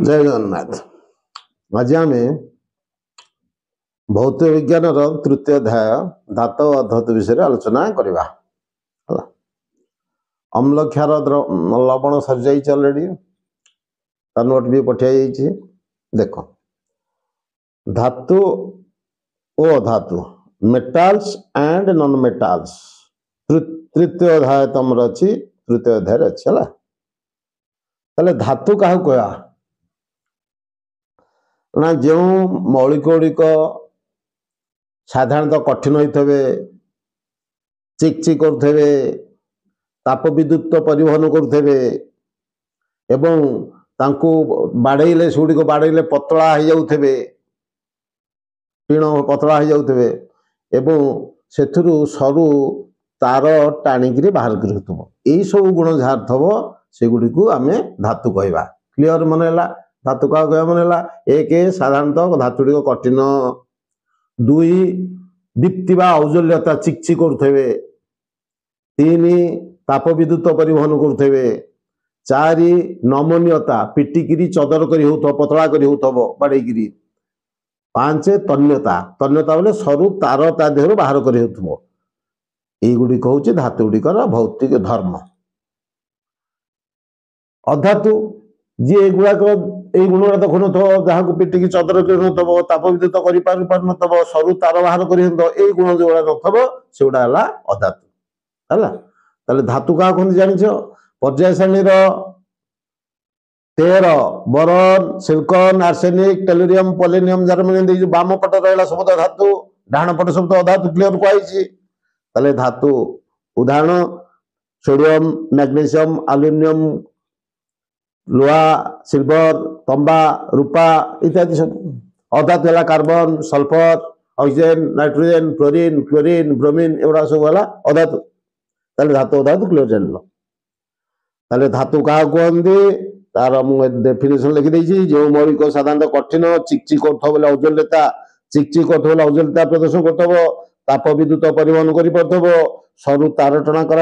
जय जगन्नाथ। आज आम भौतिक विज्ञान तृतीय अध्याय धातु और अधातु विषय आलोचना करवा। अम्ल क्षार लवण सरी जाइए अलरेडी नोट भी पठाई जाइए। देख धातु और अधातु मेटाल्स एंड नॉन मेटाल्स तृतीय अध्याय तुम अच्छी तृतीय अध्याय अच्छी है। ताले धातु क्या कह ना जो मौलिक गुड़िक साधारणतः कठिन होते चिक चिक करुवे ताप विद्युत परिवहन करुवे एवं तांको बाड़ेले सेगुड़ी बाड़ेले पतला हो जाऊे टीण पतला हो जाऊे एवं सेथुरु सरु तार टाणिकी बाहर कर यही सब गुण जहाँ थव सेगुड़ी को आम धातु कहवा। क्लीयर मन है धातु क्या कह मन है एक साधारणतः धातुड़ी कठिन दुई दीप्तिबा औज्ज्वल्यता चिकचिक करुवे तीन ताप विद्युत परिवहन करुवे चारि नमनीयता पिटिकी चदर कर पतला कर बाड़े पांच तन्यता तन्यता बोले सरु तार ता देह बाहर कर युड़िक हूँ धातु गुड़िकर भौतिक धर्म। अधातु जी गुड़ाक यही गुणा देखु नथ जहाँ को पिटिकी चदर कर ताप विद्युत कर सरु तार बाहर कर गुण जो नथब से गुड़ा है अधातु है। धातु क्या कहते जानिछ पर्याय श्रेणी 13 boron silicon arsenic tellurium polonium germanium जो बाम पट रहा सब धातु डाण पट सब अधातु क्लीयर कहुई। धातु उदाहरण सोडियम मैग्नीशियम एल्युमिनियम लोहा सिल्वर तंबा रूपा इत्यादि सब। अधातु है carbon sulphur oxygen nitrogen fluorine chlorine bromine एगुड़ा सब है अधातु। धातु अधातु क्लियर जान धातु क्या कहते तार डेफिनेशन लिखिदी जो मौलिक साधारण कठिन चिकचिक कर औज्ज्वल्यता चिकचिक कर औज्ज्वल्यता प्रदर्शन कर ताप विद्युत परिवहन कर सरु तार टणा कर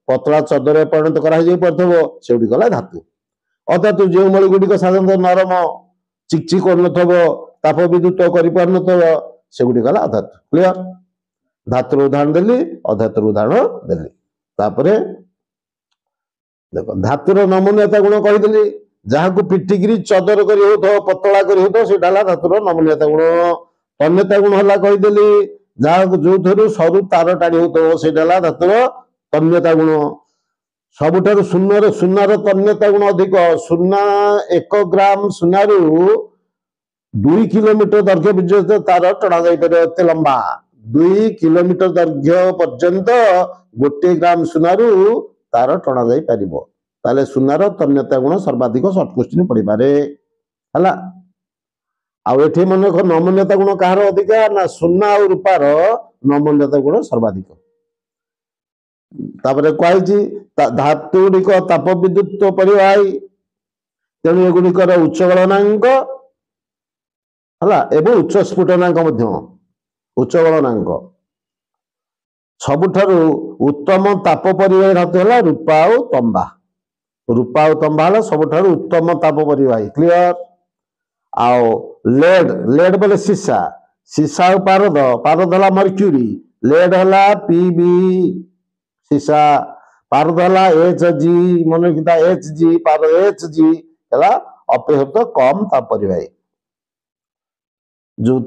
पतला चदर परिणत कर धातु। अधातु जो मौलिक गुड़िक साधारण नरम चिकचिक कर ताप विद्युत करगुड़ी गला अधातु। क्लीयर धातुर उदाहरण देली अधातुर उदाहरण देली तापरे देख धातुर नमनीयता गुण कहीदेली जहाँ को पिटिकी चदर कर पतला कर धातुर नमनीयता गुण। तन्यता गुण है कहीदेली जहाँ जो थरू सरु तार टाणी होता धातुर तन्यता गुण। सबुठार शून्य सुनार तन्यता गुण अधिक सुना 1 ग्राम सुनारू 2 किलोमीटर दैर्घ्य पर्यंत तार टणा जापर लंबा 2 किलोमीटर दैर्घ्य पर्यंत 1 ग्राम सुनारू तार टणा जापर सुनार तन्यता गुण सर्वाधिक सर्ट क्वेश्चन पड़ पारे है। आठ मन नमनीयता गुण कहार अधिका ना सुना और रूपार नमनीयता गुण सर्वाधिक। तापर कही धातु गुड़िक ताप विद्युत परिवाही तेणु एगुड़िकर उच्च गलनांक है उच्च स्फुटनांक उच्च गलनांक सबुठारु उत्तम ताप परिवाही धातु है रूपा और तंबा। रूपा और तंबा है सबुठारु उत्तम ताप परिवाही। क्लीयर आओ लेड लेड बोले सीसा सीसा और पारद पारद है मर्क्यूरी लेड है पीबी सीसा पारद है एच जी मन रखिता एच जी पारद एच जी है अपेक्षित कम ताप परिवाही। जो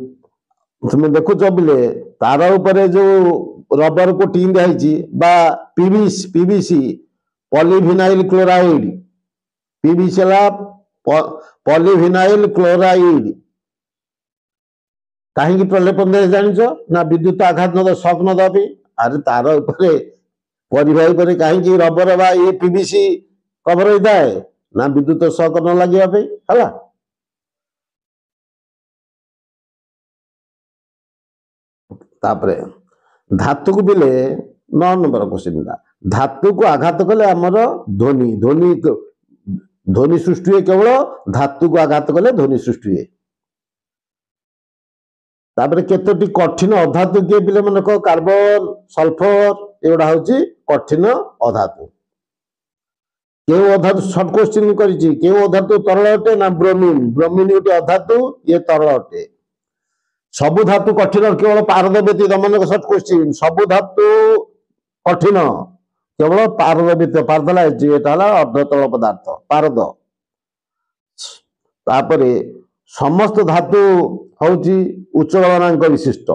तुम देखुच बिले तार उपरे जो रबर को टीन दिखाई PVC polyvinyl chloride PVC polyvinyl chloride कहीं प्रलेपन दे जानिछ ना विद्युत आघात न शक न दबी अरे तार उपरे परिवाही पर कहीं रबर बा ये पीवीसी कवर होता है ना विद्युत शक न लगे है। तापरे धातु को बिले 9 नंबर क्वेश्चन धातु को आघात कले आमर ध्वनि ध्वनि ध्वनि सृष्टि है केवल धातु को आघात कले ध्वनि सृष्टि है। तापरे केतोटी कठिन अधातु किए बिले मन को कार्बन सल्फर एगुड़ा हूँ कठिन अधातु केउ अधातु शॉर्ट क्वेश्चन करिछि केउ अधातु तरल अटे ना ब्रोमीन ब्रोमीन गोटे अधातु ये तरल अटे सबु धातु कठिन केवल पारद व्यतीत मन शॉर्ट क्वेश्चन सबु धातु कठिन केवल पारद व्यतीत पारदला एटा हला अर्धतल पदार्थ पारद तापरे समस्त धातु होउची उच्च गलनांक विशिष्ट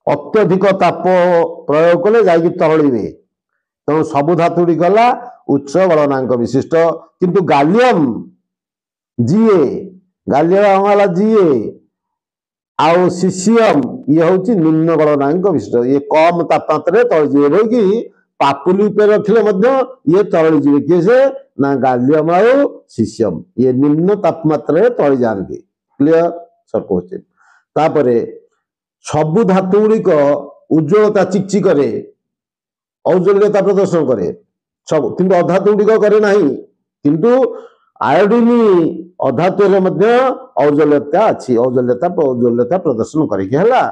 अत्यधिक ताप प्रयोग कले जाई तरळिबे तो सबु धातुडी गला उच्च गलनांक विशिष्ट किंतु गालियम जीए गालियम वाला जीए आउ सीसियम ये होची निम्न गलनांक विशिष्ट ये कम तापमात्रा तळ जीवे कि पापुली पे रखले मध्य ये तळ जीवे किसे ना गालियम आउ सीसियम ये निम्न तापमात्रा तळ जांदी क्लियर सर क्वेश्चन तापरे सबु धातु गुड़िक उज्ज्वलता चिकचिक करे औज्ज्वल्यता प्रदर्शन करे सब किंतु अधातु गुड़िक करे नहीं किंतु आयोडीन अधातु मध्य औज्ज्वल्यता अच्छी औज्ज्वल्यता प्रदर्शन करे कि हला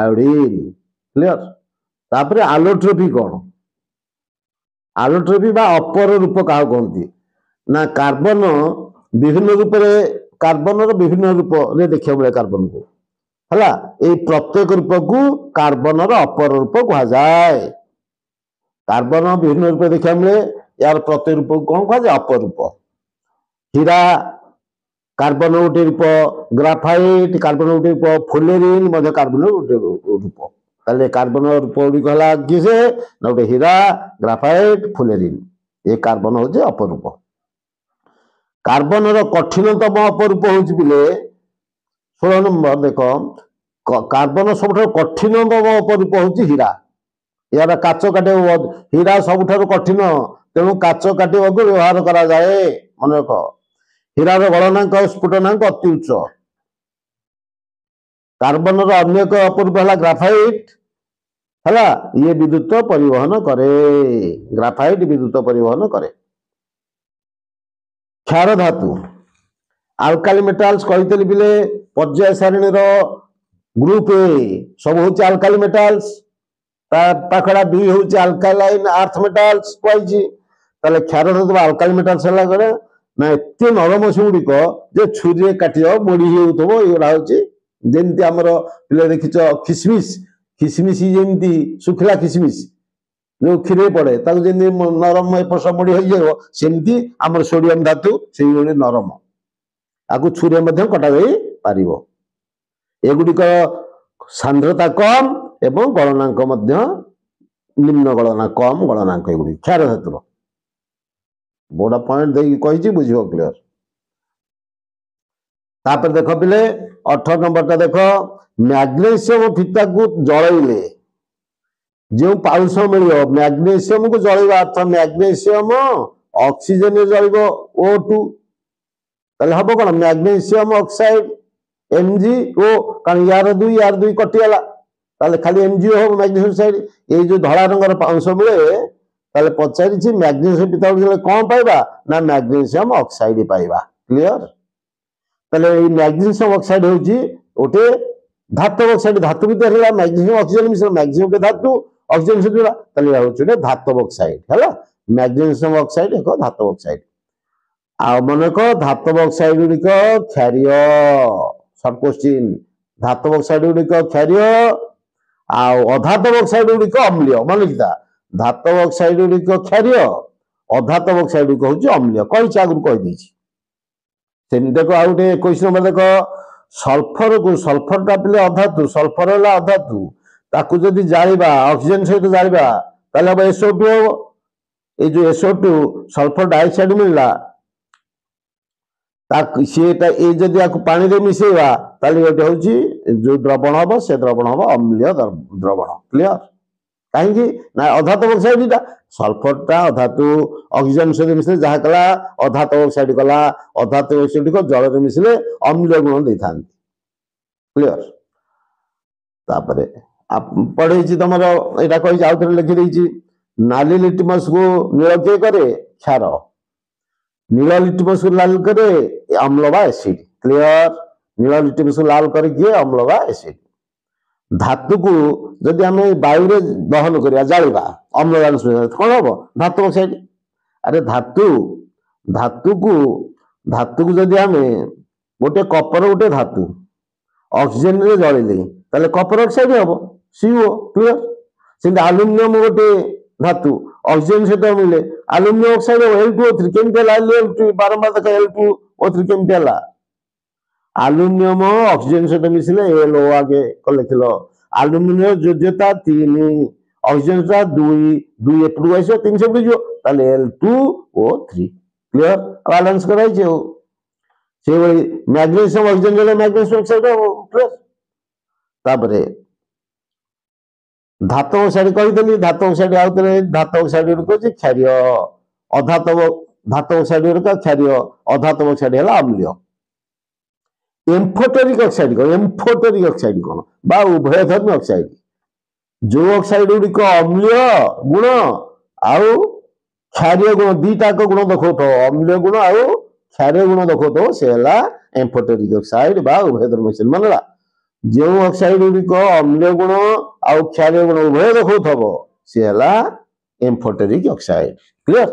आयोडीन क्लियर तापरे आलोट्रोपी कौन आलोट्रोपी बा अपर रूप कहा कहती ना कार्बन विभिन्न रूप कार्बन विभिन्न रूप रे देखिया मिले कार्बन को हला ए प्रत्येक रूप को कार्बन अपर रूप कहा जाए कार्बन विभिन्न रूप देखा मिले यार प्रत्येक रूप को कौन कहा जाए अपर रूप हीरा कार्बन गोटे रूप ग्राफाइट कार्बन गोटे रूप फुलेरिन मध्य कार्बन गोटे रूप ताले कार्बन रूप गुड़िक है किसे ना गोटे हीरा ग्राफाइट फुलेरिन ये कार्बन होचे अपर रूप कार्बन कठिनतम अपर रूप होले 16 नंबर देख कार्बन सब कठिनतम अपर रूप हूँ हीरा यार काच काटे हीरा सब कठिन तेणु काच काटा व्यवहार करा जाए मन रख हीरार गलनांक स्फुटनांक अति उच्च कार्बन अन्य एक अपूर्व है ग्राफाइट है ये विद्युत परिवहन करे ग्राफाइट विद्युत परिवहन करे क्षार धातु आल्काली मेटाल्स कहते बिले पर्याय सारणी ग्रुप ए सब हूँ आल्काली मेटाल्स पाखड़ा दुई हूँ आल्कालाइन अर्थ मेटाल्स कही क्षार धातु आल्काली मेटाल्स है ना एत नरम से गुड़िक जो छुरी काट मोड़ी होथब ये हूँ जमी आमर पे देखी खिसमिश खिसमिश जमी सुखला खिसमिश जो क्षीर पड़े जमी नरम एपट मोड़ी हो सेमती आम सोडियम धातु से नरम आपको छुरी कटा जा पार एगुड़िक सांद्रता कम एवं गलनांक निम्न गलना कम गलनांक एगुड़ी क्षार धातुर बड़ा पॉइंट कही बुझ क्लियर तापर देख पिले 18 नंबर देख मैग्नेशियम फीता को जलैले जो पाउस मिल मैग्नेशियम को जलवा अर्थ मैग्नेशियम ऑक्सीजन जल O2 हम कौन मैग्नेशियम ऑक्साइड MgO कारण यार दुई कटिगला खाली MgO हम मैग्नेशियम साइड ये जो धला रंगर पाउस मिले पचारि मैग्नेशियम फीता कौन पाइबा ना मैग्नेशियम ऑक्साइड पाइबा क्लियर ताले मैग्नेशियम ऑक्साइड होची ओटे धातु ऑक्साइड धातु भीतर है मैग्नेशियम ऑक्सीजन मिश्रण मैग्नेशियम के धातु ऑक्सीजन से जुड़ा ताले होची धातु ऑक्साइड है मैग्नेशियम ऑक्साइड एक धातु ऑक्साइड आ मन को धातु ऑक्साइड गुड़िक क्षारीय सब क्वेश्चन धातु ऑक्साइड गुड़िक क्षारीय आ अधातु ऑक्साइड गुड़िक अम्लीय मन लिखा धातु ऑक्साइड गुड़िक क्षारीय अधातु ऑक्साइड गुड़िक हूँ अम्लीय कही आगुरी कहीदे देख आ गए 21 नंबर देख सल्फर को सल्फर टा पे अधातु सल्फर है अधातु ताकू जदि जाइबा ऑक्सीजन सहित जाइबा ताले हम SO2 हो ये जो SO2 सल्फर डाइऑक्साइड मिलला जदि पानी रे मिसेवा ताले ये होची जो द्रवण हम से द्रवण हम अम्लीय द्रवण क्लियर कहीं ना अधातु ऑक्साइड सल्फर टा अधातु ऑक्सीजन सहित मिसले जहाँ कला अधातु ऑक्साइड कला अधातु ऑक्साइड को जल में मिसले अम्लीय गुण दे था क्लियर तापरे पढ़े तुम यहाँ कही आउे लिखिदी नाली लिटमस को नील किए करे क्षार नील लिटमस को लाल करे अम्ल बा एसिड क्लियर नील लिटमस को लाल करे अम्ल बा एसिड धातु को जदि आम वायु दहन करा जाड़ा अम्लजान कौन हम धातु ऑक्साइड अरे धातु को जदि आम गोटे कपर गोटे धातु ऑक्सीजन रे जळिले ताले कपर ऑक्साइड हम CO क्लियर से एल्युमिनियम गोटे धातु ऑक्सीजन सहित मिले एल्युमिनियम ऑक्साइड L2O3 केमती L2 बारंबार देखा L2O3 केमती एल्युमिनियम ऑक्सीजन सहित मिसिले LO आगे लिखल एल्युमिनियम योज्यता 3 ऑक्सीजन 2 एपटू आस 3 से जो L2O3 क्लियर बैलेंस कराई से मैग्नीशियम ऑक्सीजन जले मैग्नीशियम ऑक्साइड क्लियर तापरे धातु ऑक्साइड कही धातु ऑक्साइड आउतरे धातु ऑक्साइड कहछि क्षारीय अधातव धातु ऑक्साइड क्षारीय अधातव ऑक्साइड है अम्लीय एम्फोटेरिक ऑक्साइड कौन बा उभयधर्मी ऑक्साइड जो ऑक्साइड गुड़िक अम्लीय गुण आउ क्षारीय गुण दीटा गुण देखो अम्लीय गुण आउ क्षारीय गुण देखो से एम्फोटेरिक ऑक्साइड बा उभयधर्मी ऑक्साइड मानला जो ऑक्साइड गुड़िक अम्लीय गुण आउ क्षारीय गुण उभय देखो सी एम्फोटेरिक ऑक्साइड क्लियर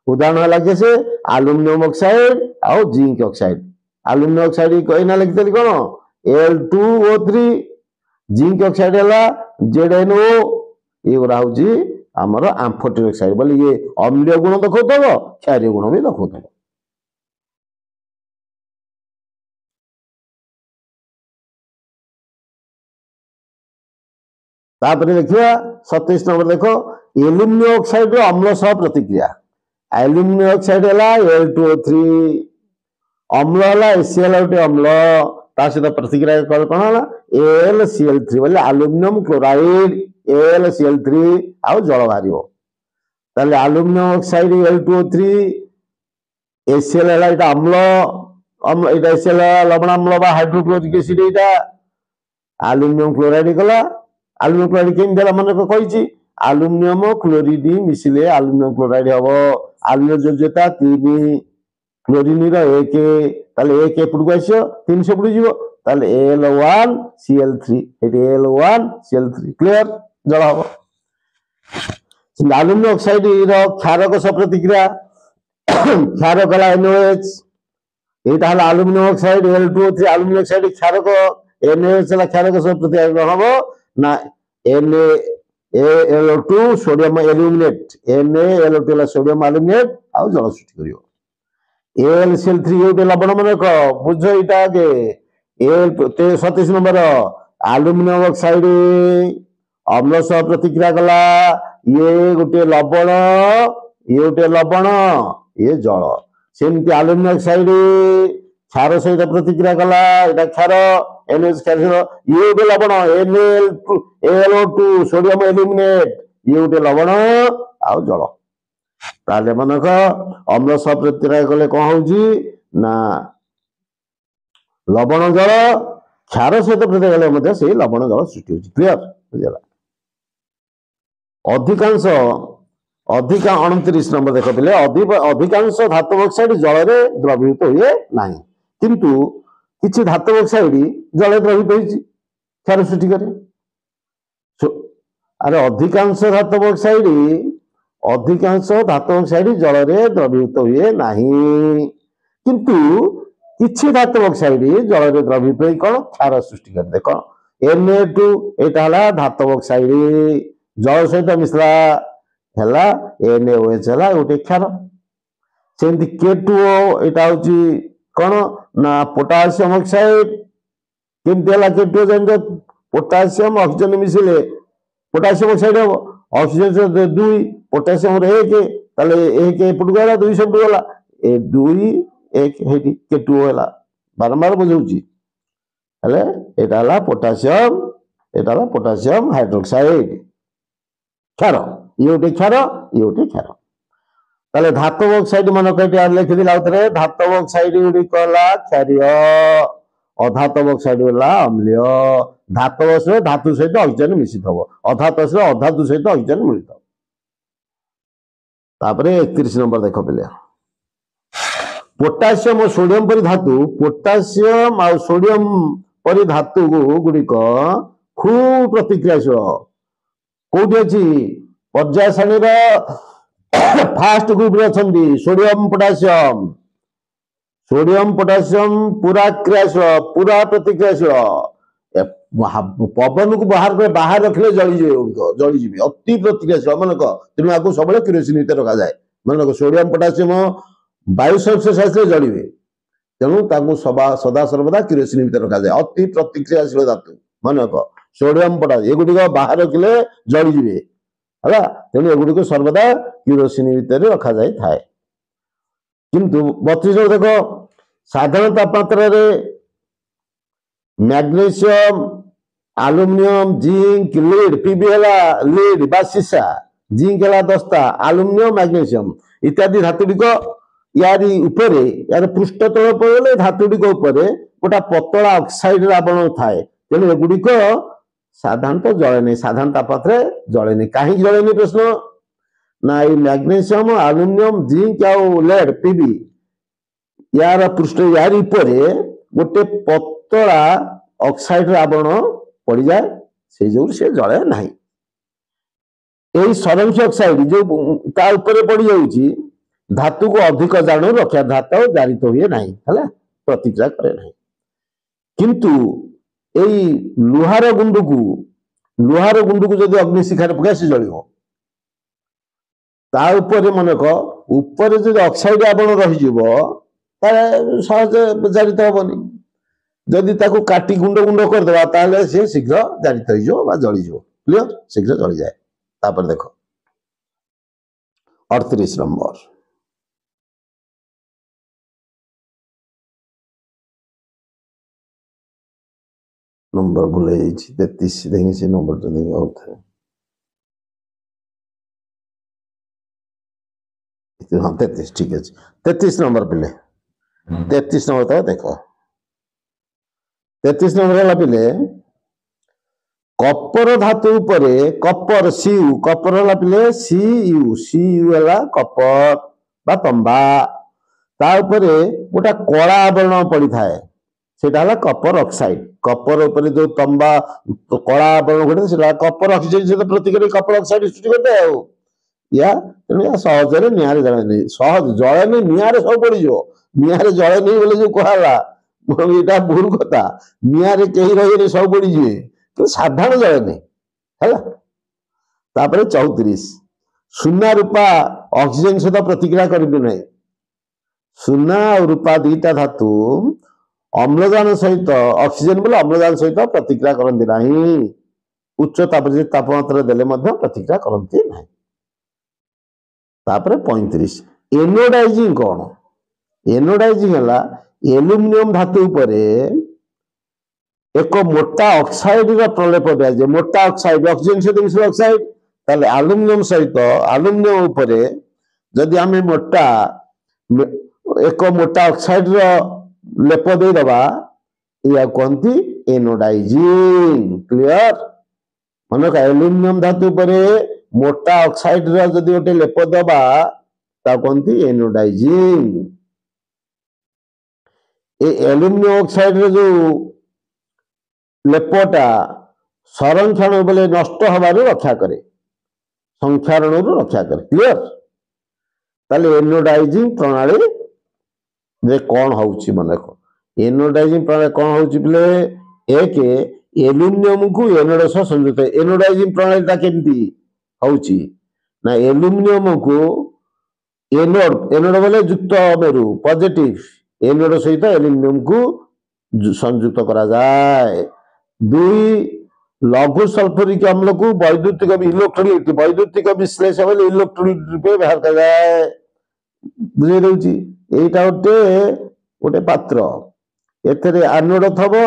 उदाहरण है कैसे एल्युमिनियम ऑक्साइड आउ जिंक ऑक्साइड एल्युमिनियम ऑक्साइड कहना लिखते कौन L2O3 जिंक ऑक्साइड है ZnO ये गुरा हूँ आमर एम्फोटेरिक ऑक्साइड बोले ये अम्लीय गुण देखो क्षारीय गुण भी देखो देखिए 27 नंबर देखो एल्युमिनियम ऑक्साइड अम्ल सह प्रतिक्रिया एल्युमिनियम ऑक्साइड है L2O3 अम्ल है HCl गोटे अम्ल ता सहित प्रतिक्रिया कौन है AlCl3 बोले एल्युमिनियम क्लोराइड AlCl3 आउ जल बाहर ताले एल्युमिनियम ऑक्साइड L2O3 HCl है इटा अम्ल इटा HCl लवण अम्ल बा हाइड्रोक्लोरिक एसिड इटा एल्युमिनियम क्लोराइड गला एल्युमिनियम क्लोराइड केम मन कही एल्युमिनियम क्लोराइड मिसिले एल्युमिनियम क्लोराइड हम एल्युमिनियम योज्यता 3 क्लोरीन एक ताले एक एपटू आस 3 से पड़ जाए Al1Cl3 Al1Cl3 क्लियर जल हम एल्युमिनियम ऑक्साइड क्षारक सह प्रतिक्रिया क्षार कला NOH यहाँ है aluminium oxide L2O3 aluminium oxide क्षारक NOH क्षारक सह प्रतिक्रिया हम ना NaAl2 sodium aluminate NaAl2 sodium aluminate आउ जल सृष्टि करियो AlCl3 ये लवण मन बुझ यहाँ आगे 27 नंबर एल्युमिनियम ऑक्साइड अम्ल सह प्रतिक्रिया कला ये गोटे लवण ये जल सेमती एल्युमिनियम ऑक्साइड क्षार सहित प्रतिक्रिया कला यहाँ क्षार NaOH क्षार ये गोटे लवण AlO2 सोडियम एल्युमिनेट ये गोटे लवण आउ जल ताले मनक अम्ल सह प्रतिक्रिया कले कौन हो लवण जल क्षार सहित प्रतिक्रिया कले से लवण जल सृष्टि हो क्लियर बुझला अधिका 29 नंबर देख पे अधिकांश धातु ऑक्साइड जल में द्रवीभूत हुए ना किंतु किसी धातु ऑक्साइड जल द्रवीभूत हो क्षार सृष्टि करे अरे अधिकांश धातु ऑक्साइड जल में द्रवीभूत हुए ना किंतु किसी धातु ऑक्साइड जल में द्रवीभूत हो कौन क्षार सृष्टि करे देख Na2 यहाँ धातु ऑक्साइड जल सहित मिसला है NaOH है गोटे क्षार सेमती K2O यहाँ हूँ कौन ना पोटासियम ऑक्साइड केमती है K2O जान पोटासियम ऑक्सीजन मिसिले पोटासियम ऑक्साइड हम ऑक्सीजन से 2 पोटासियम 1 ताले 1 एपटू गला 2 से गला 2 1 हेटी K2O है बारंबार बुझाऊँगी यहाँ पोटासियम हाइड्रोक्साइड क्षार ये गोटे क्षार ताले धातु ऑक्साइड मन कहीं लिखी आउे धातु ऑक्साइड गुड़िक क्षारीय अधातु ऑक्साइड अम्लीय धातु धातु सहित ऑक्सीजन मिसी थो अधातु अधातु सहित ऑक्सीजन मिलता 31 नंबर देख पे पोटासियम और सोडियम परि धातु पोटासियम और सोडियम परि धातु गुड़िक खूब प्रतिक्रियाशील कौटी अच्छी पर्याय श्रेणी फास्ट ग्रुप रे अछंती सोडियम पोटासियम पूरा क्रियाशील पूरा प्रतिक्रियाशील पवन को बाहर रखले जलीजी अति प्रतिक्रियाशील मन तेणु आपको सब किरोसिन भितर रखा जाए मन सोडियम पोटासियम वायु सब्सटेंस आसले जलिबे तेणु सदा सर्वदा किरोसिन भितर रखा जाए अति प्रतिक्रियाशील धातु मन सोडियम पोटासियम एगुड़िक बाहर रखिले जलीजी है तेणु एगुड़िक सर्वदा किरोसिन भितर रखा जाए थाए किंतु 32 देख साधारण तापमात्रा magnesium aluminium zinc lead PB है लीड बा सीसा जिंक है दस्ता आलुमिनियम मैग्नीशियम इत्यादि धातुटिक यारी उपरे यार पृष्ठतल पड़े धातुटिक उपरे गोटा पतला ऑक्साइड आवरण थाए तेणु एगुड़िक साधारणतः जले नहीं साधारण तापमात्रा जले नहीं कहीं जले नहीं प्रश्न ना ये मैग्नीशियम आलुमिनियम जिंक आउ लेड पीबी यार पृष्ठ यार उपरे गोटे पतला ऑक्साइड आवरण पड़ जाए से जो से जले नहीं यही संरक्षी ऑक्साइड जो ता ऊपर पड़ जाऊँगी धातु को अधिक जान रक्षा धातु जारित हुए नहीं है प्रतिक्रिया करे नहीं किंतु यही लुहार गुंड को जब अग्निशिखार पकाए से जल मनक ऊपर जो ऑक्साइड आवरण रही सहज जारित हेनी जदि ताको काटी गुंड गुंड करदे ताले से शीघ्र जारित हो जलीज क्लियर शीघ्र जली जाए तापर देख 38 नंबर भूल 33 देखिए से नंबर तो नहीं होता है हाँ 33 ठीक है 33 नंबर पिले 33 नंबर था देखो 33 नंबर है पिले कपर धातु उपरे कपर सीयू कपर है पिले सीयू है कपर बा तंबा ता उपरे गोटा कला आवरण पड़ी थाए सेटा है कपर ऑक्साइड कपर ऊपर जो तंबा कला आवरण घटे से कपर ऑक्सीजन सहित प्रतिक्रिया कपर ऑक्साइड सृष्टि करते या तेणु सहजरे निआरे जले नहीं सहज जले नहीं निआरे सब पड़ निआरे जले नहीं बोले जो कहला यहाँ भूल कथा निआरे कहीं रही सब पड़ जाए तो साधारण जले नहीं है 34 सुना रूपा ऑक्सीजन सहित प्रतिक्रिया करेंगे नहीं सुना और रूपा दुईटा धातु अम्लजान सहित ऑक्सीजन बोले अम्लजान सहित प्रतिक्रिया करती नहीं उच्च तापमात्रा देले प्रतिक्रिया करती नहीं 35 एनोडाइजिंग कौन एनोडाइजिंग है एल्युमिनियम धातु उपरे एक मोटा ऑक्साइड प्रलेप दिया मोटा ऑक्साइड ऑक्सीजन सहित मिश्र ऑक्साइड ताले आलुमिनियम सहित आलुमिनियम उपरे जदि आम मोटा एक मोटा ऑक्साइड लेप देदबा या कहती एनोडाइजिंग क्लियर मन का एल्युमिनियम धातु उपरे मोटा ऑक्साइड जदि गोटे लेप दबा कहती एनोडाइजिंग एल्युमिनियम ऑक्साइड जो लेपटा संरक्षण बोले नष्ट हबार रक्षा करे संक्षारण रक्षा करे क्लियर ताले एनोडाइजिंग प्रणाली रे कौन होउची मन रखो एनोडाइजिंग प्रणाली कौन होउची बोले एक एल्युमिनियम को एनोड सह संयुक्त एनोडाइजिंग प्रणाली केमती होउची ना एल्युमिनियम को एनोड बोले युक्त मेरु पॉजिटिव एनोड सहित एल्युमिनियम को संयुक्त करा जाए दुई लघु सल्फ्यूरिक अम्ल को वैद्युतिक इलेक्ट्रोलाइट वैद्युतिक विश्लेषण इलेक्ट्रोलाइट रूपे व्यवहार कर जाए बुझे दूची एटा गोटे पात्र एथरे एनोड थबो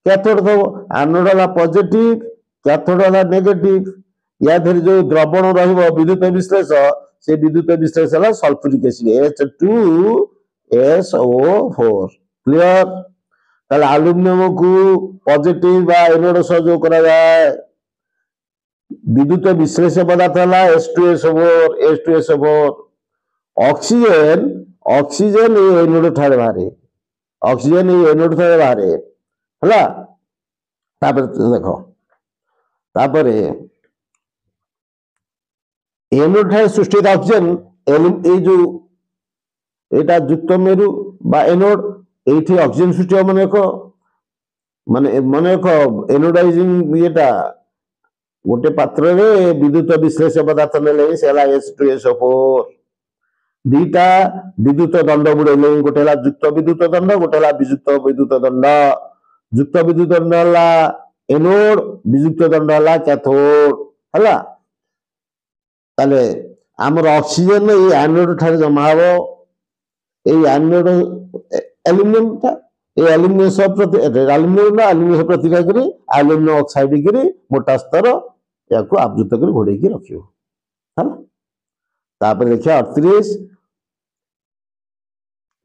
कैथोड थबो एनोड वाला पॉजिटिव कैथोड वाला नेगेटिव या फिर जो द्रवण रहिबो विद्युत विश्लेष से विद्युत विश्लेष है सल्फ्यूरिक एसिड H2SO4 क्लियर ताले एल्युमिनियम को पॉजिटिव एनोड सह जो करा जाए विद्युत विश्लेषण पदार्थ है H2SO4 ऑक्सीजन ऑक्सीजन ये एनोड ठारे बाहरे ऑक्सीजन ये एनोड ठारे बाहरे हला तापर देखो तापर एनोड ठारे सृष्टि ऑक्सीजन जो एटा युक्त मेरु बा एनोड एठी ऑक्सीजन सृष्टि माने एक माने एक एनोडाइजिंग येटा गोटे पात्र रे विद्युत विश्लेषक पदार्थ नेले सेला H2SO4 दीटा विद्युत दंड बुड़ेले गोटे ला युक्त विद्युत दंड गोटे ला वियुक्त विद्युत दंड युक्त विद्युत दंड ला एनोड वियुक्त दंड ला कैथोड हला ताले हमर ऑक्सीजन ए एनोड ठारे जमा हबो ए एनोड एल्युमिनियम ता ए एल्युमिनियम सब प्रति एल्युमिनियम प्रतिक्रिया करी एल्युमिनियम ऑक्साइड करी मोटा स्तर याको आवृत कर घोड़े की रखियो हला तापर देखिया 38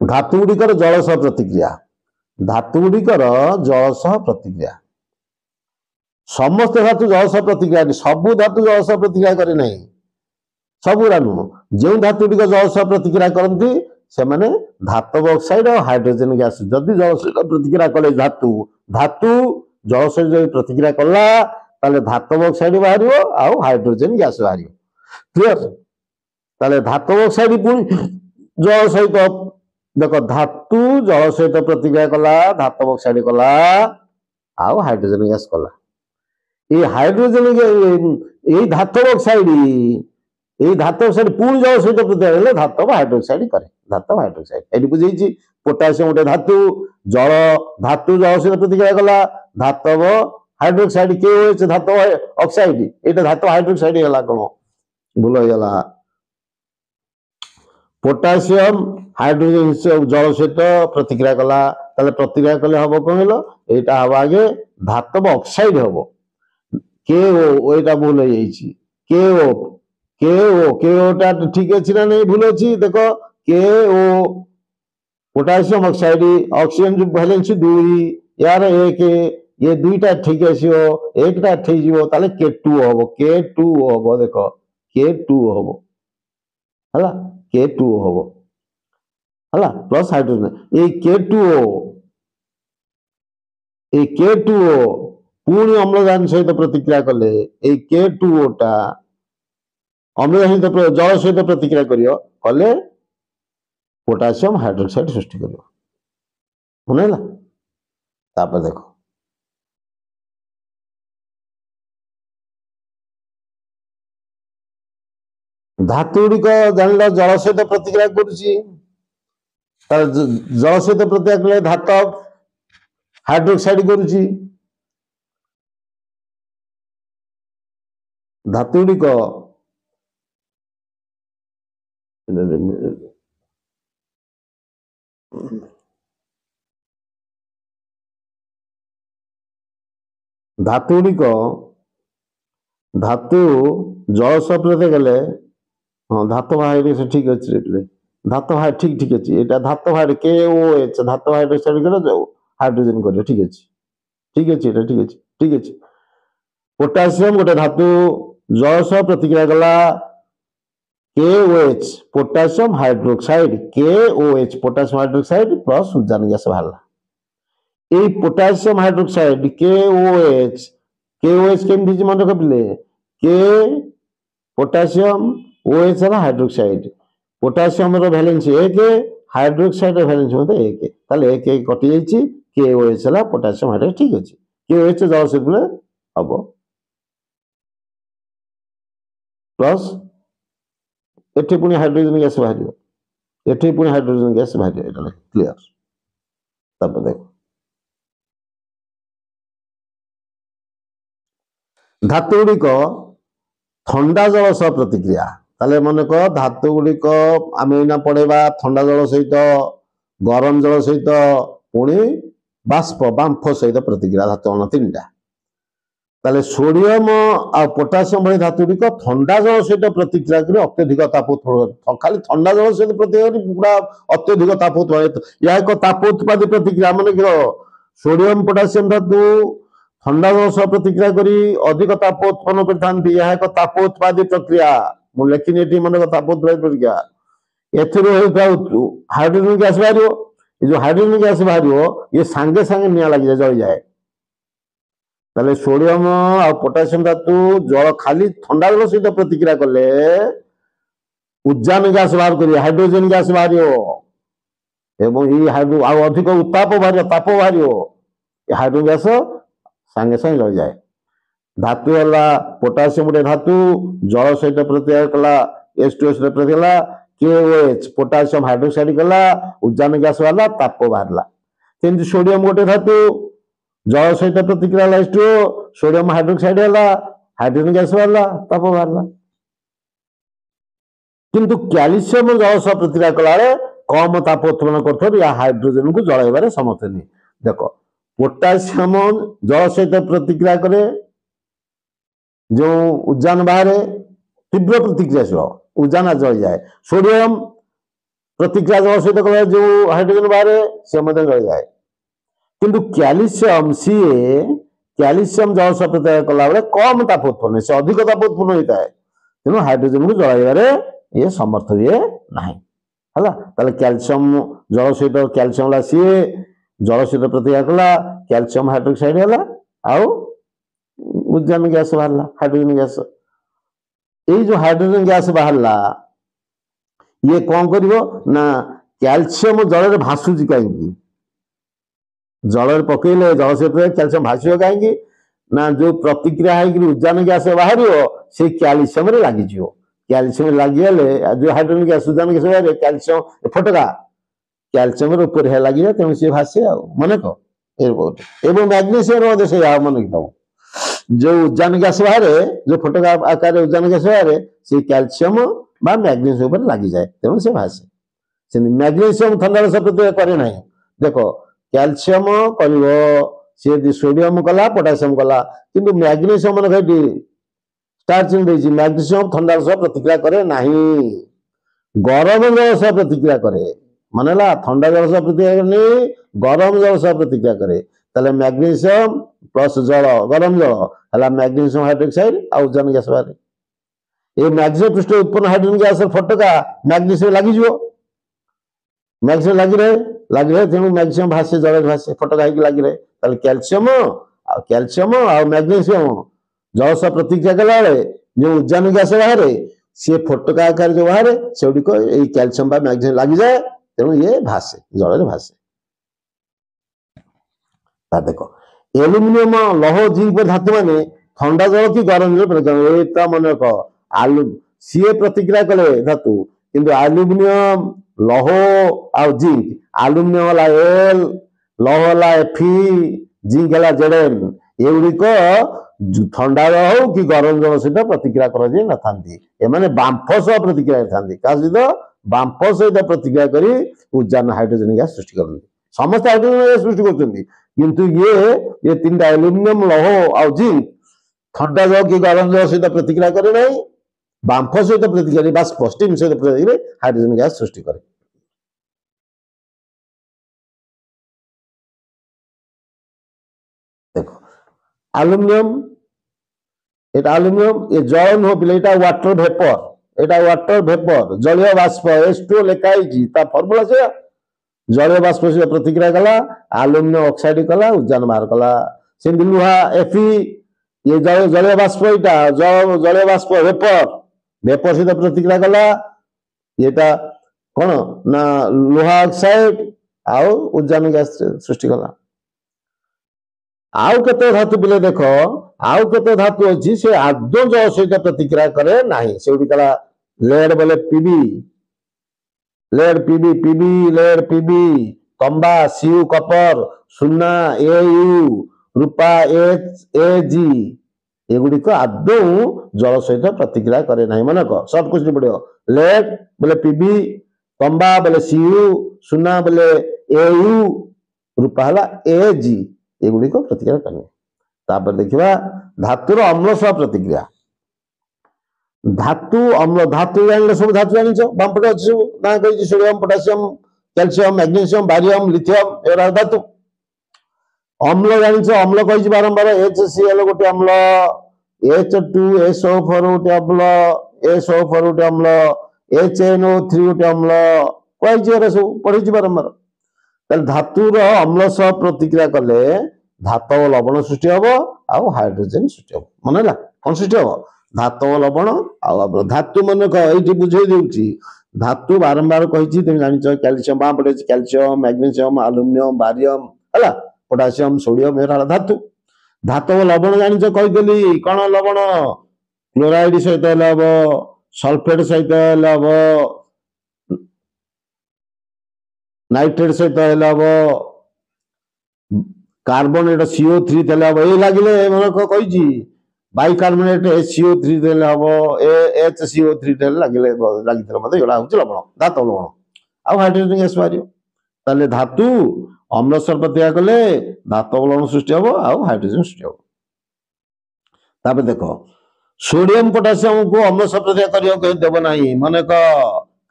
धातु गुड़िकर जल सह प्रतिक्रिया धातु गुड़िकर जल सह प्रतिक्रिया समस्त धातु जल सह प्रतिक्रिया सबु धातु जल सह प्रतिक्रिया करे नहीं सबुरा नुह जो धातु गुड़िक जल सह प्रतिक्रिया करती से माने धातव ऑक्साइड और हाइड्रोजन गैस जदि जल सहित प्रतिक्रिया कले धातु धातु जल सहित जो प्रतिक्रिया कला ताले धातव ऑक्साइड बाहर आउ हाइड्रोजन गैस बाहर क्लियर ताले धातव ऑक्साइड पुणी जल सहित देख धातु जल सहित प्रतिक्रिया कला धातव ऑक्साइड कला आउ हाइड्रोजन गैस कला ये हाइड्रोजन ये धातव ऑक्साइड पुणी जल सहित प्रतिक्रिया धातव हाइड्रोक्साइड करे धातव हाइड्रोक्साइड ये बुझे पोटासियम गोटे धातु जल सहित प्रतिक्रिया कला धातव हाइड्रोक्साइड KOH धातव ऑक्साइड ये धातव हाइड्रोक्साइड है कौन भूल होगा पोटासियम हाइड्रोजन जल सहित प्रतिक्रिया कला प्रतिक्रिया कले हम कौन यहाँ हम आगे धातव ऑक्साइड हम KO यहाँ भूल हो KOटा ठीक अच्छी ना नहीं भूल अच्छी देख KO पोटासियम ऑक्साइड ऑक्सीजन जो बैलेंस 2 यार एक ये दुईटा ठीक आसो एकटा ठीक जीवो ताले K2 हम देख K2 हम हला K2 हम हला प्लस हाइड्रोजन ये K2O पुणी अम्लजान सहित प्रतिक्रिया कले K2O अम्लजान सहित जल सहित प्रतिक्रिया कले पोटासियम हाइड्रोक्साइड सृष्टि कर मनला तापर देखो धातु गुड़िक जान जल सहित प्रतिक्रिया करुच्ची जल सहित प्रतिक्रिया कले धातव हाइड्रोक्साइड करुच्ची धातु गुड़िक धातु गुड़िक धातु जल सह प्रतिक्रिया कले हाँ धातु हाइड्रोक्साइड ठीक अच्छे धातु हाइड ठीक अच्छे यहाँ धातु हाइड KOH धातु हाइड्रोक्साइड कर हाइड्रोजन कर ठीक अच्छे ठीक अच्छे पोटासियम गोटे धातु जल सह प्रतिक्रिया कला KOH potassium hydroxide KOH potassium hydroxide plus उजान गैस बाहर ये पोटासियम हाइड्रोक्साइड KOH केमती मन रखिले के पोटासियम OH है hydroxide potassium valence 1 hydroxide valence मत 1 ताले 1 कटि जाइए KOH है पोटासियम हाइड्रोक्साइड ठीक अच्छे KOH जल सहित हम प्लस एठी पुणी हाइड्रोजन गैस बाहर एठी पुणी हाइड्रोजन गैस बाहर क्लियर तब देखो धातु गुड़िक ठंडा जल सह प्रतिक्रिया ताले मन कह धातु गुड़िक आम एना पढ़ेबा ठंडा जल सहित गरम जल सहित पुणी बाष्प बांफ सहित प्रतिक्रिया धातु अण 3टा ताले सोडियम आ पोटासियम भली धातु गुड़िक ठंडा जल सहित प्रतिक्रिया कर अत्यधिक तापोत्पादन खाली ठंडा जल सहित प्रतिक्रिया पूरा अत्यधिक तापोत्पादन यह एक तापोत्पादी प्रतिक्रिया मान सोडियम पोटासियम धातु ठंडा जल सह प्रतिक्रिया करी अधिक ताप उत्पन्न करथांती यह एक तापोत्पादी प्रक्रिया मु लेखिनी मन तापोत्पादी प्रक्रिया हाइड्रोजन गैस बाहर जो हाइड्रोजन गैस बाहर ये सांगे सांगे निया लग जाए जल जाए ताले सोडियम आ पोटासियम धातु जल खाली ठंडा जल सहित प्रतिक्रिया कले उद्जान गैस बाहर करिए हाइड्रोजन गैस बाहर एवं ये हाइड्रो आ अधिक उत्ताप बाहर ताप बाहर हाइड्रोजन गैस सांगे सांगे जल जाए धातु है पोटासियम गोटे धातु जल सहित प्रतिक्रिया कला H2S प्रतिक्रिया KOH पोटासियम हाइड्रोक्साइड कला उद्जान गैस बाहर ताप बाहर सोडियम गोटे धातु जल सहित प्रतिक्रिया H2O सोडियम हाइड्रोक्साइड है हाइड्रोजन गैस बाहर ताप बाहर किंतु कैल्शियम जल सह प्रतिक्रिया कला कम ताप उत्पन्न कर हाइड्रोजन को जलाइबार समर्थ नहीं देख पोटासियम जल सहित प्रतिक्रिया करे जो उद्जान बाहर तीव्र प्रतिक्रियाशील उद्जान जल जाए सोडियम प्रतिक्रिया जल सहित कला जो हाइड्रोजन बाहर से जल जाए किंतु कैल्शियम सीए कैल्शियम जल सह प्रतिक्रिया कला बेले कम ताप उत्पन्न से अधिक ताप उत्पन्न होता है तेणु हाइड्रोजन को जलाइबार ये समर्थ हुए नहीं है कैल्शियम जल सहित कैल्शियम सीए जल सहित प्रतिक्रिया कला कैल्शियम हाइड्रोक्साइड है आउ उद्जान गैस बाहर हाइड्रोजन गैस ये जो हाइड्रोजन गैस बाहर ये कौन कर कैल्शियम जल भासुची कहीं जल पकईले जल सहित कैल्शियम भाषिव कहीं ना जो प्रतिक्रिया है उद्जान गैस बाहर से कैल्शियम लगिज कैल्शियम लगिगले जो हाइड्रोजन गैस उद्जान गैस बाहर कैल्शियम फटका कैल्शियम ऊपर है लगे तेणु सी भाषे मन कह मैग्नेशियम से मन की जो उद्जान गैस बाहर जो फटका आकार उद्जान गैस बाहर से कैल्शियम बा मैग्नेशियम पर लगी जाए तेणु से भाषे मैग्नेशियम ठंडा रस प्रतिक्रिया करे ना देख कैल्शियम कर सी सोडियम कला पोटासियम कला किंतु मैग्नेशियम मन कहीं स्टार्च मैग्नेशियम ठंडा रस प्रतिक्रिया करे ना गरम जल सह प्रतिक्रिया करे मन ठंडा जल सह प्रतिक्रिया नहीं गरम जल सह प्रतिक्रिया करे ताले मैग्नेशियम प्लस जल गरम जल है मैग्नेशियम हाइड्रोक्साइड और उद्जान गैस बाहर ये मैग्नेशियम पृष्ठ उत्पन्न हाइड्रोजन गैस फटका मैग्नेशियम लगिज मैग्नेशियम लगी रहे तेणु मैग्नेशियम भाषे जल भाषे फटका लगी रहे कैल्शियम और मैग्नेशियम जल सह प्रतिक्रिया कला जो उद्जान गैस बाहर सी फटका आकार जो बाहर से कैल्शियम मैग्नेशियम लगी जाए तेणु ये भाषे जल भाषे देख एल्युमिनियम लौह जिंक धातु माने ठंडा जल कि गरम जल मन रख आलू सीए प्रतिक्रिया कले धातु किंतु एल्युमिनियम लौह आ जिंक एल्युमिनियम वाला एल लौह वाला Fe जिंक वाला Zn ये गुड़िक ठंडा हो कि गरम जल सहित प्रतिक्रिया कर बांफ सह प्रतिक्रिया क्या सहित बांफ सहित प्रतिक्रिया कर उद्जान हाइड्रोजन गैस सृष्टि करते समस्त हाइड्रोजन गैस सृष्टि करते किंतु ये तीन एल्युमिनियम लौह और जिंक ठंडा जल कि गरम जल सहित प्रतिक्रिया करे ना बांफ सहित प्रतिक्रिया बाष्प स्टीम सहित प्रतिक्रिया हाइड्रोजन गैस सृष्टि करे देखो एल्युमिनियम ये जल नुह पिले वाटर वेपर जलीय बाष्प H2O लिखाई फर्मुला से जलीय बाष्प से प्रतिक्रिया कला एल्युमिनियम ऑक्साइड कला उद्जान बाहर कला से लुहा Fe ये जलीय बाष्प जलीय बाष्प वेपर सहित प्रतिक्रिया कला ये कौन ना लुहा ऑक्साइड आउ उद्जान गैस सृष्टि कला आउ केते धातु बिले देख आउ केते धातु अच्छी से आदौ जल सहित प्रतिक्रिया करे ना से कला लेड बोले लेड पीबी तंबा सीयू कपर सुना AU रूपा HAG एगुड़िक आदौ जल सहित प्रतिक्रिया करे ना मन कह सर्ट क्वेश्चन पड़ो लेड बोले पीबी तंबा बोले सीयू सुना बोले AU रूपा है AG एगुड़िक प्रतिक्रिया करने देखा धातुर अम्ल सह प्रतिक्रिया धातु अम्ल धातु जान सब धातु जान बांपटे अच्छे सब ना कही sodium potassium calcium magnesium barium lithium एरा धातु अम्ल जान अम्ल कही बारंबार HCl गोटे अम्ल H2SO4 गोटे अम्ल SO4 गोटे अम्ल HNO3 गोटे अम्ल कही सब पढ़ी बारंबार धातुर अम्ल सह प्रतिक्रिया कले धातव लवण सृष्टि हम आउ हाइड्रोजन सृष्टि हम मन है कौन सृष्टि हम धातव लवण आउ धातु मन ये बुझे दूसरी धातु बारंबार कही तुम जान कैल्शियम बाँ पटे कैल्शियम मैग्नेशियम आलुमिनियम बारियम है पोटासियम सोडियम ये धातु धातव लवण जान कहीदेली कौन लवण क्लोराइड सहित हम सल्फेट सहित हम नाइट्रेट सहित हम कार्बोनेट CO3 तेल हम ये लगे मन कही बाइकार्बोनेट HCO3 तेल हम HCO3 तेल लगे लगी मत ये हूँ लवण धातव लवण आउ हाइड्रोजन गैस बाहर धातु अम्ल प्रतिक्रिया कले धातव लवण सृष्टि हम आउ हाइड्रोजन सृष्टि हम देख सोडियम पोटासियम को अम्ल प्रतिक्रिया करने देव ना मन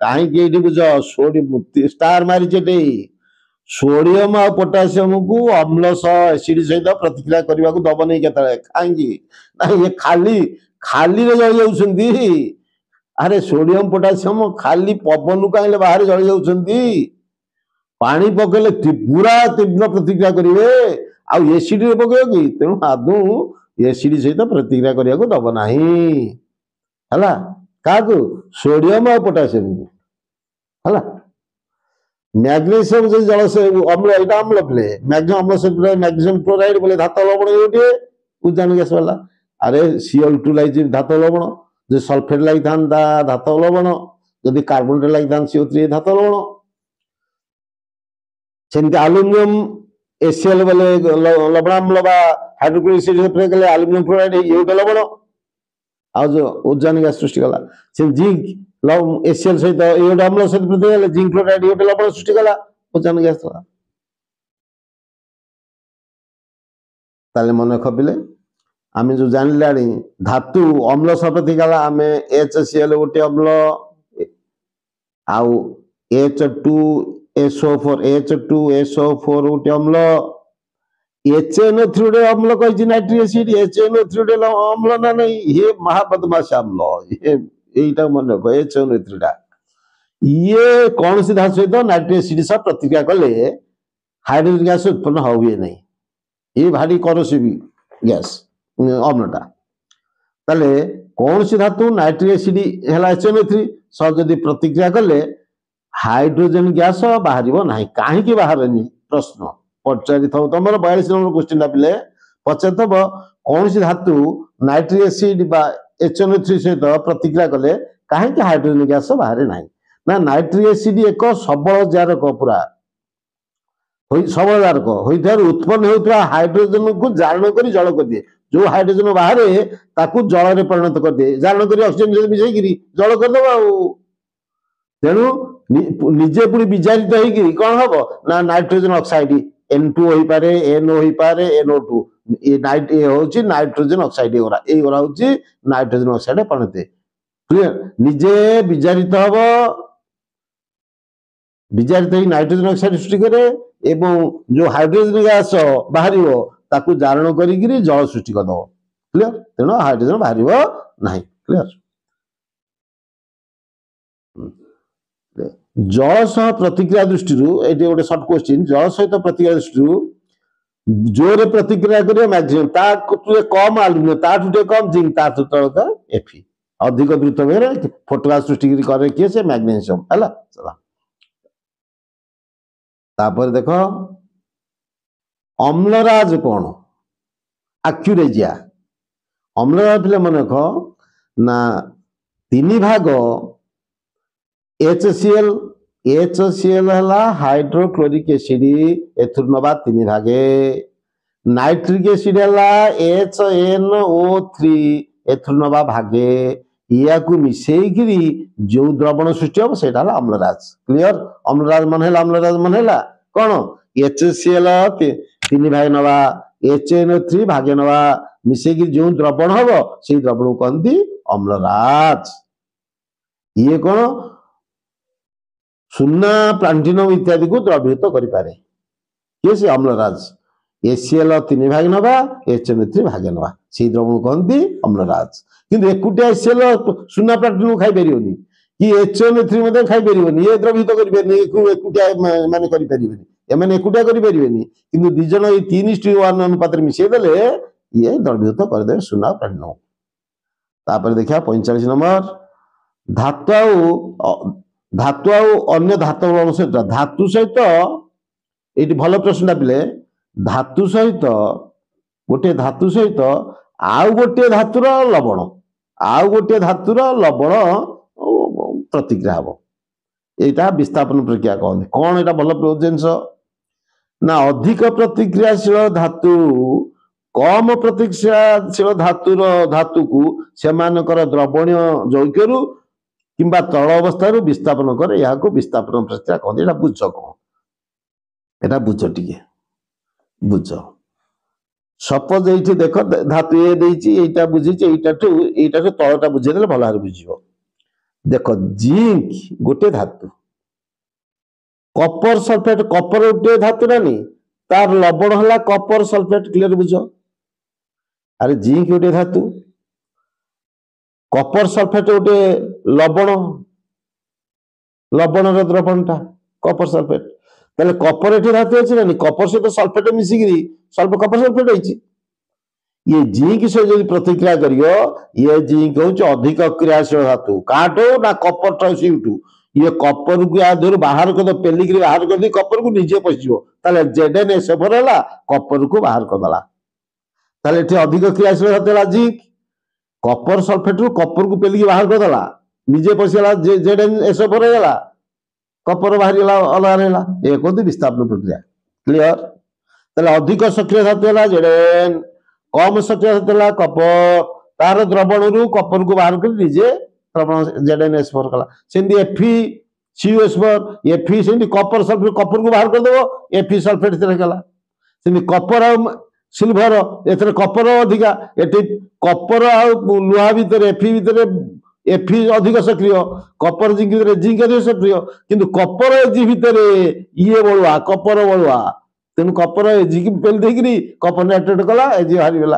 कहीं बुझ सोडियम स्टार मारी सोडियम आ पोटासियम को अम्ल एसिड सहित प्रतिक्रिया करने को दब नहीं के कहीं ये खाली खाली जल जाऊँ अरे सोडियम पोटासियम खाली पवन कहीं बाहर जल जाऊँ पानी पकड़े पूरा तीव्र प्रतिक्रिया करेंगे आउ एसिड पकड़ कि तेणु आदू एसिड सहित प्रतिक्रिया करने को दब ना क्या सोडियम आ पोटासियम को है मैग्नेशियम से जल से अम्ल यहाँ अम्ल पिले मैग्नेशियम अम्ल से मैग्नेशियम क्लोराइड बोले धातु लवण गोटे उद्यान गैस वाला अरे Cl2 लगी धातु लवण जो सल्फेट लगी था धातु लवण जदि कार्बोनेट लगी था CO3 धातु लवण सेमती आलुमिनियम HCl बोले लवणाम्ल हाइड्रोक्लोरिक एसिड कले आलुमिनियम क्लोराइड ये गोटे लवण आ जो उद्यान गैस सृष्टि कला जिंक HCl सहित ये अम्ल सहित प्रतिक्रिया जिंक क्लोराइड ये लवण सृष्टि कला उद्यान गैस ताले मन खपिले आम जो जानी धातु अम्ल सह प्रतिक्रिया आम HCl गोटे अम्ल आउ H2SO4 गोटे अम्ल HNO3 गोटे अम्ल कही नाइट्रिक एसिड HNO3 गोटे अम्ल ना नहीं ये महाबदमाश अम्ल ये मन रख HNO3 ये कौन सी धातु सहित नाइट्रिक एसिड सह प्रतिक्रिया कले हाइड्रोजन गैस उत्पन्न हुए नहीं ये भारी करोसिव गैस अम्लटा ताले कौन सी धातु नाइट्रिक एसिड है HNO3 सह जदि प्रतिक्रिया कले हाइड्रोजन गैस बाहर ना कहीं बाहर प्रश्न पचारि तुम 42 नंबर क्वेश्चन पिले पचार कौन सी धातु नाइट्रिक एसिड HNO3 सहित प्रतिक्रिया कले कहीं हाइड्रोजन गैस बाहर ना नाइट्रिक एसिड एक सबल जार पूरा सबल जार होता उत्पन्न होता हाइड्रोजन को जारण कर जल कर दिए जो हाइड्रोजन बाहर ताकू जल में परिणत कर दिए जारण कर ऑक्सीजन मिसेक जल करदे तेणु निजे पुणी विजारित हो कौन हम ना नाइट्रोजन ऑक्साइड N2 हो पारे NO हो पारे NO2 ये नाइट्रोजन ऑक्साइड ये हूँ नाइट्रोजन ऑक्साइड परिणत क्लियर निजे विजारित हम विजारित नाइट्रोजन ऑक्साइड सृष्टि करे एवं जो हाइड्रोजन गैस बाहर ताकू जारण कर जल सृष्टि करद क्लियर तेणु हाइड्रोजन बाहर ना क्लियर जल सह प्रतिक्रिया दृष्टि ये गोटे सर्ट क्वेश्चन जल सहित प्रतिक्रिया दृष्टि जोरे प्रतिक्रिया करें मैक्सिमम कम आलुमिनियम ताठू कम जिंक ताठू तलका Fe अधिक द्रुत वेग फोटोका सृष्टि करे किए से मैग्नेशियम है चला तापर देख अम्लराज कौन आक्यूरेजिया अम्लराज पिले मन रख ना 3 भाग HCl है हाइड्रोक्लोरिक एसिड एथुर नवा 3 भागे नाइट्रिक एसिड है HNO3 एथुर नवा भागे या मिसेकरी जो द्रवण सृष्टि हम से अम्लराज क्लियर अम्लराज मन है कौन HCl 3 भाग नवा HNO3 भागे नवा मिसेकरी जो द्रवण हम से द्रवण को कहती अम्लराज ये कौन सुना प्लांटिनम इत्यादि को द्रवीभूत करें किए से अम्लराज HCl 3 भाग नवा HNO3 भागे नवा से द्रवण कहती अम्लराज किंतु एकुटिया HCl सुना प्लांटिनम खाई पारिबनी कि HNO3 खाई पारिबनी ये द्रवीभूत करें एकुटिया माने करि पारिबनी एमाने एकुटिया करि पारिबनी किंतु 2 जन 3:1 अनुपात मिसेदेले ये द्रवीभूत करदे सुना प्राणीन। तापर देखा 45 नंबर धातु अन्य धातु लवण सहित धातु सहित ये भल प्रश्न पिले धातु सहित गोटे धातु सहित आउ गोटे धातुर लवण आउ गोटे धातुर लवण प्रतिक्रिया हम यहाँ विस्थापन प्रक्रिया कहते कौन यहाँ भल जिनस ना अधिक प्रतिक्रियाशील धातु कम प्रतिक्रियाशील धातु को सेमानकर द्रवणीय यौगिकरू किंबा तल अवस्था विस्थापन करे यहाँ को विस्थापन प्रक्रिया कहते यहाँ बुझ कौन यहाँ बुझ टे बुझ सपोज ये देख धातु ये बुझी यू तलटा बुझेदे भल भाव बुझ देख जिंक गोटे धातु कपर सल्फेट कपर गोटे धातु ना नहीं तार लवण है कपर सल्फेट क्लियर बुझ अरे जिंक गोटे धातु कपर सल्फेट गोटे लवण लवण द्रवणटा कपर सल्फेट ताले कपर एठी धातु अछि ना कपर सहित सल्फेट मिसिकी कपर सल्फेट होइछि ये जिंक से जो प्रतिक्रिया करियो ये जिंक होउछि अधिक क्रियाशील धातु काटो ना कपर ट्रांसिटू ये कपर को या धर बाहर कर दो पेलिक बाहर कर दी कपर को निजे पशिबो ताले ZnSO4 हला कपर को बाहर कर दला ताले एठी अधिक क्रियाशील धातु हला जिंक कपर सल्फेट रू कपर को पेलिक बाहर कर दला निजे पशिला ZnSO4 होला कपर बाहर अलग रहा ये कहते विस्थापन प्रक्रिया क्लियर ताले अधिक सक्रिय धातु है जेडेन कम सक्रिय धातु है कपर तार द्रवण रू कपर को बाहर कर निजे द्रवण ZnSO4 कला सेंदी FeCO4 Fe सेंदी Kapoor sulphate Kapoor को बाहर कर देबो Fe सल्फेट तेरे कला सेंदी कपर और सिल्वर एथरे कपर अधिका एठी कपर और लुहा भीतर Fe भीतर Fe अधिक सक्रिय कपर जिंक भीतर जिंक अधिक सक्रिय किंतु कपर एजी भीतर ये बळुआ कपर बळुआ तेनु कपर एजी की पेल देकरी कपर नाइट्रेट कला एजी हारि गेला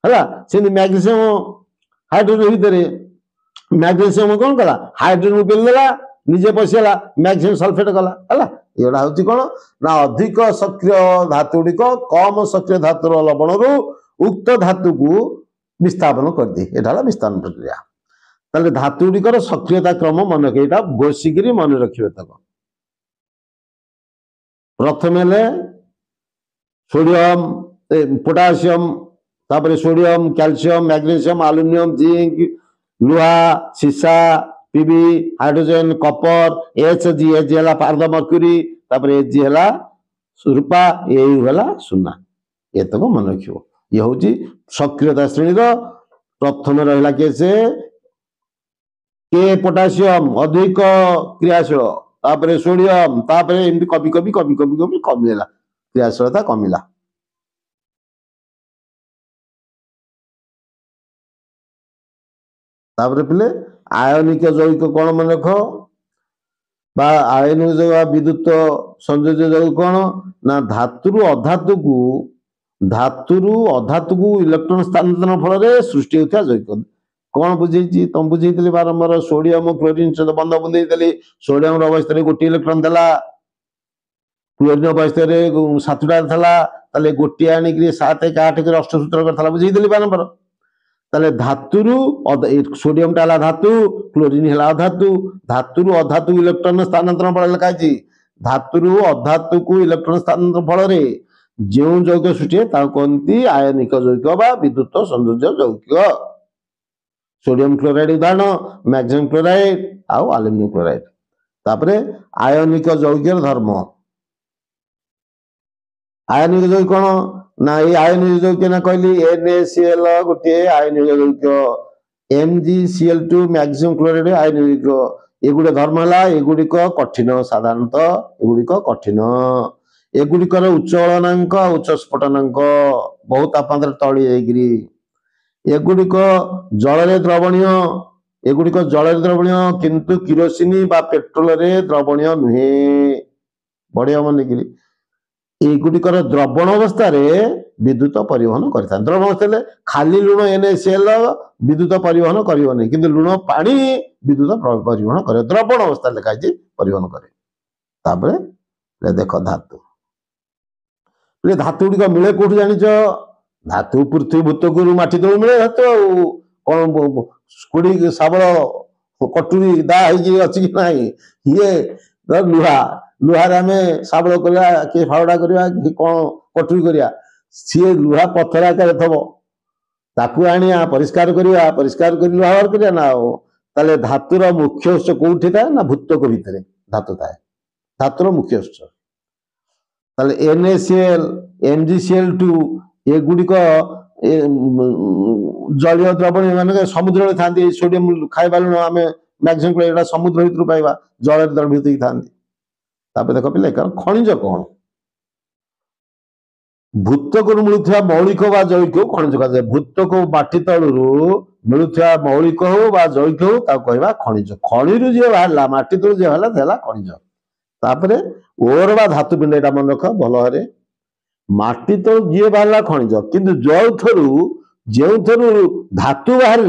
हला सेंदी मैग्नीशियम हाइड्रोजन भीतर मैग्नीशियम कोन कला हाइड्रोजन पेल देला निजे पसिला मैग्नीशियम सल्फेट कला हला एडा होती कोन ना अधिक सक्रिय धातु गुडिक कम सक्रिय धातुर लवणरू उक्त धातु को विस्थापन कर दी एटा विस्थापन प्रक्रिया ताले धातु गुडिकर सक्रियता क्रम मन रखा घोषिकी मन रखिए तक प्रथम सोडियम पोटासियम तापर sodium calcium magnesium aluminium zinc लुहा सीसा PB hydrogen copper HG H है पारद मर्क्यूरी तापर एचजी है रूपा ए है सुना ये तक मन रख ये हूँ सक्रियता श्रेणी प्रथम रहा केसे के पोटासियम अधिक क्रियाशील तापर सोडियम तापर एमती कभी कभी कभी कभी कभी कमिला क्रियाशीलता कमिला तापर पिले आयनिक यौगिक कौन मन रख आयनिक यौगिक विद्युत संयोज्य यौगिक कौन ना धातुरु अधातु को इलेक्ट्रॉन स्थानांतरण फल सृष्टि होता यौगिक कौन बुझे तुम बुझे बारंबार सोडियम क्लोरीन सहित बंध बुंदे सोडियम अवस्था गोटे इलेक्ट्रॉन देला क्लोरीन अवस्था 7टा था गोटे आणिक 7 1 8 अष्टसूत्र करता बुझे बारंबार ताले धातुरु सोडियम टा धातु क्लोरीन है अधातु धातुरु अधातु इलेक्ट्रॉन स्थानांतरण फल लिखाई धातुरु अधातु को इलेक्ट्रॉन स्थानांतरण फल जो यौगिक सृष्टि कहती आयनिक यौगिक बा विद्युत संयोज्य यौगिक सोडियम क्लोराइड उदाहरण मैग्नीशियम क्लोराइड आउ एल्युमिनियम क्लोराइड तापरे आयनिक यौगिक धर्म आयनिक यौगिक कौन ना ये आयनिक यौगिक ना कहली NaCl गोटे आयनिक यौगिक MgCl2 मैग्नीशियम क्लोराइड आयनिक यौगिक एगुड़े धर्म है एगुड़िक कठिन साधारणतः एगुड़िक कठिन एगुड़िकर उच्च गलनांक उच्च स्फोटनांक बहुत तापमात्रा तली जाइकरी एगुड़िक जल द्रवणीय एगुड़िक जल द्रवणीय किंतु किरोसिनी बा पेट्रोल रे द्रवणीय नुहे बढ़िया मन कि एगुड़िकर द्रवण अवस्था रे विद्युत परिवहन करता द्रवण अवस्था खाली लुण NaCl विद्युत परिवहन करिवनी किंतु लुण पानी विद्युत परिवहन करे द्रवण अवस्था लिखाई परिवहन करे तापरे देख धातु धातु गुड़िक मिले कौट जानिच धातु पृथ्वी भूतकुरु माटी तलु मिले धातु कौन कोड़ी साबल कटुरी दा अच्छी कि ना ये लुहा लुहार आम साबल करवा कि फावड़ा करवा कि कौन कटुरी करवा सी लुहा पत्थर आकार थब ताकू आनिया परिष्कार करवा परिष्कार कर लुहा बाहर करवा ना ताले धातुर मुख्य उत्स कौटी थाए ना भूतक भितर धातु थाए धातुर मुख्य उत्स ताले NaCl MgCl2 एगुड़िक जलीय द्रवण मान समुद्र था सोडियम खाइबा लुण आम मैक्सिमम समुद्र भितर पाइबा जल द्रवीभूत था देख पे खनिज कौन भूतक मिलुवा मौलिक व जैविक खनिज कह भूतक माटी तलू मिलुवा मौलिक हो जैविक हो कहवा खनिज खणि जी बाहर माटी तलू जी बाहर खनिज तापर ओर बा धातु पिंड यहाँ मन रख भल भाव माटी तलू जी बाहर खनिज किंतु जो धातु बाहर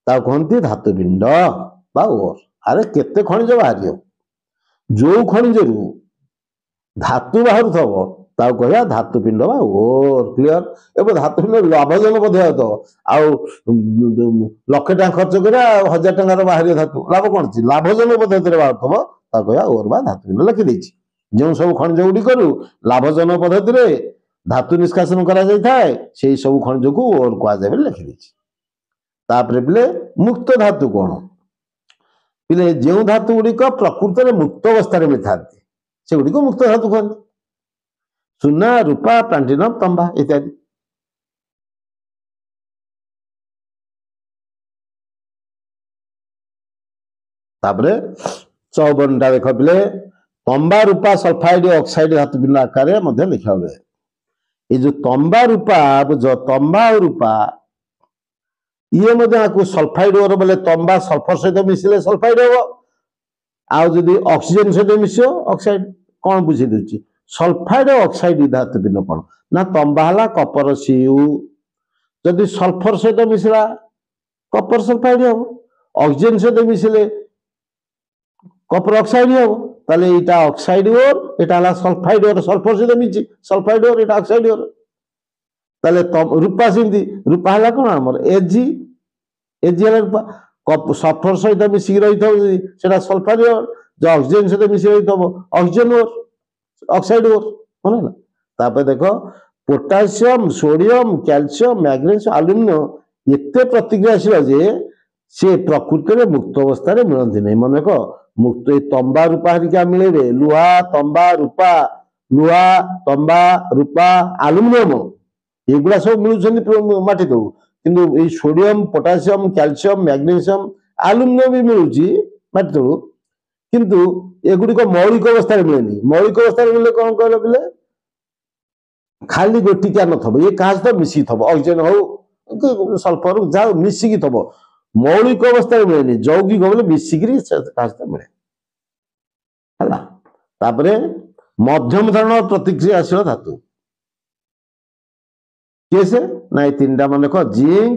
कहती धातु पिंड बा ओर अरे केते खनिज बाहर जो खनिज धातु बाहर थव कहया धातु पिंड बा ओर क्लियर एवं धातु पिंड लाभजन पदार्थ लक्षे टाँग खर्च कर 1000 टकर बाहर धातु लाभ कौन अच्छी लाभजन पदार्थ बाहर थव कहया ओर बा धातु पिंड लिखिदे जो सब खनिज गुड़िक लाभजन पद्धति धातु निष्कासन कर सब खनिज को ओर कहुए लिखिदे तापर पिले मुक्त धातु कौन पिले जो धातु गुड़िक प्रकृत में मुक्त अवस्था में था से गुड़िक मुक्त धातु कहते सुना रूपा प्लाटिनम तंबा इत्यादि तापर 54 देख पिले तंबा रूपा सल्फाइड ऑक्साइड धातु पिंड आकार लिखा हुए ये जो तंबा रूपा बुझ तंबा और रूपा ये सल्फाइड ओर बोले तंबा सल्फर सहित मिसिले सल्फाइड हम आदि ऑक्सीजन सहित मिस ऑक्साइड कौन बुझे दूसरी सल्फाइड ऑक्साइड धातु पिंड कौन ना तंबा है कपर सीयू जदि सल्फर सहित मिसला कपर सल्फाइड हम ऑक्सीजन सहित मिसिले कपर ऑक्साइड हम ताले इटा ऑक्साइड ओर इटा सल्फाइड ओर सल्फर सहित मिसी सल्फाइड ओर इटा ऑक्साइड ओर ताले रूपा सेमती रूपा है कौन आम एजी एजी है रूपा सल्फर सहित मिसिक रही था सल्फाइड ओर जो ऑक्सीजन सहित मिसिक रही ऑक्सीजन ओर ऑक्साइड ओर मन है देख potassium sodium calcium magnesium aluminium एत प्रतिक्रियाशील जे सी प्रकृति में मुक्त अवस्था मिलती नहीं मन देख मुक्त तंबा रूपा हरिका मिले लुहा तंबा रूपा आलुमिनियम एगुड़ा सब मिलूँ माटी तलू कि sodium potassium calcium magnesium aluminium भी मिलूँ माटी तलू किंतु एगुड़िक मौलिक अवस्था मिले मौलिक अवस्था मिले कौन कहल पिले खाली गोटिका नथब ये क्या सहित मिसिक थब ऑक्सीजन हो सल्फर जहाँ मिसिकी थब मौलिक अवस्था मिले जौगिक बोले मिसिकी सहित मिले है मध्यम धरण प्रतिक्रियाशील धातु किए से ना ये 3टा मन देख जिंक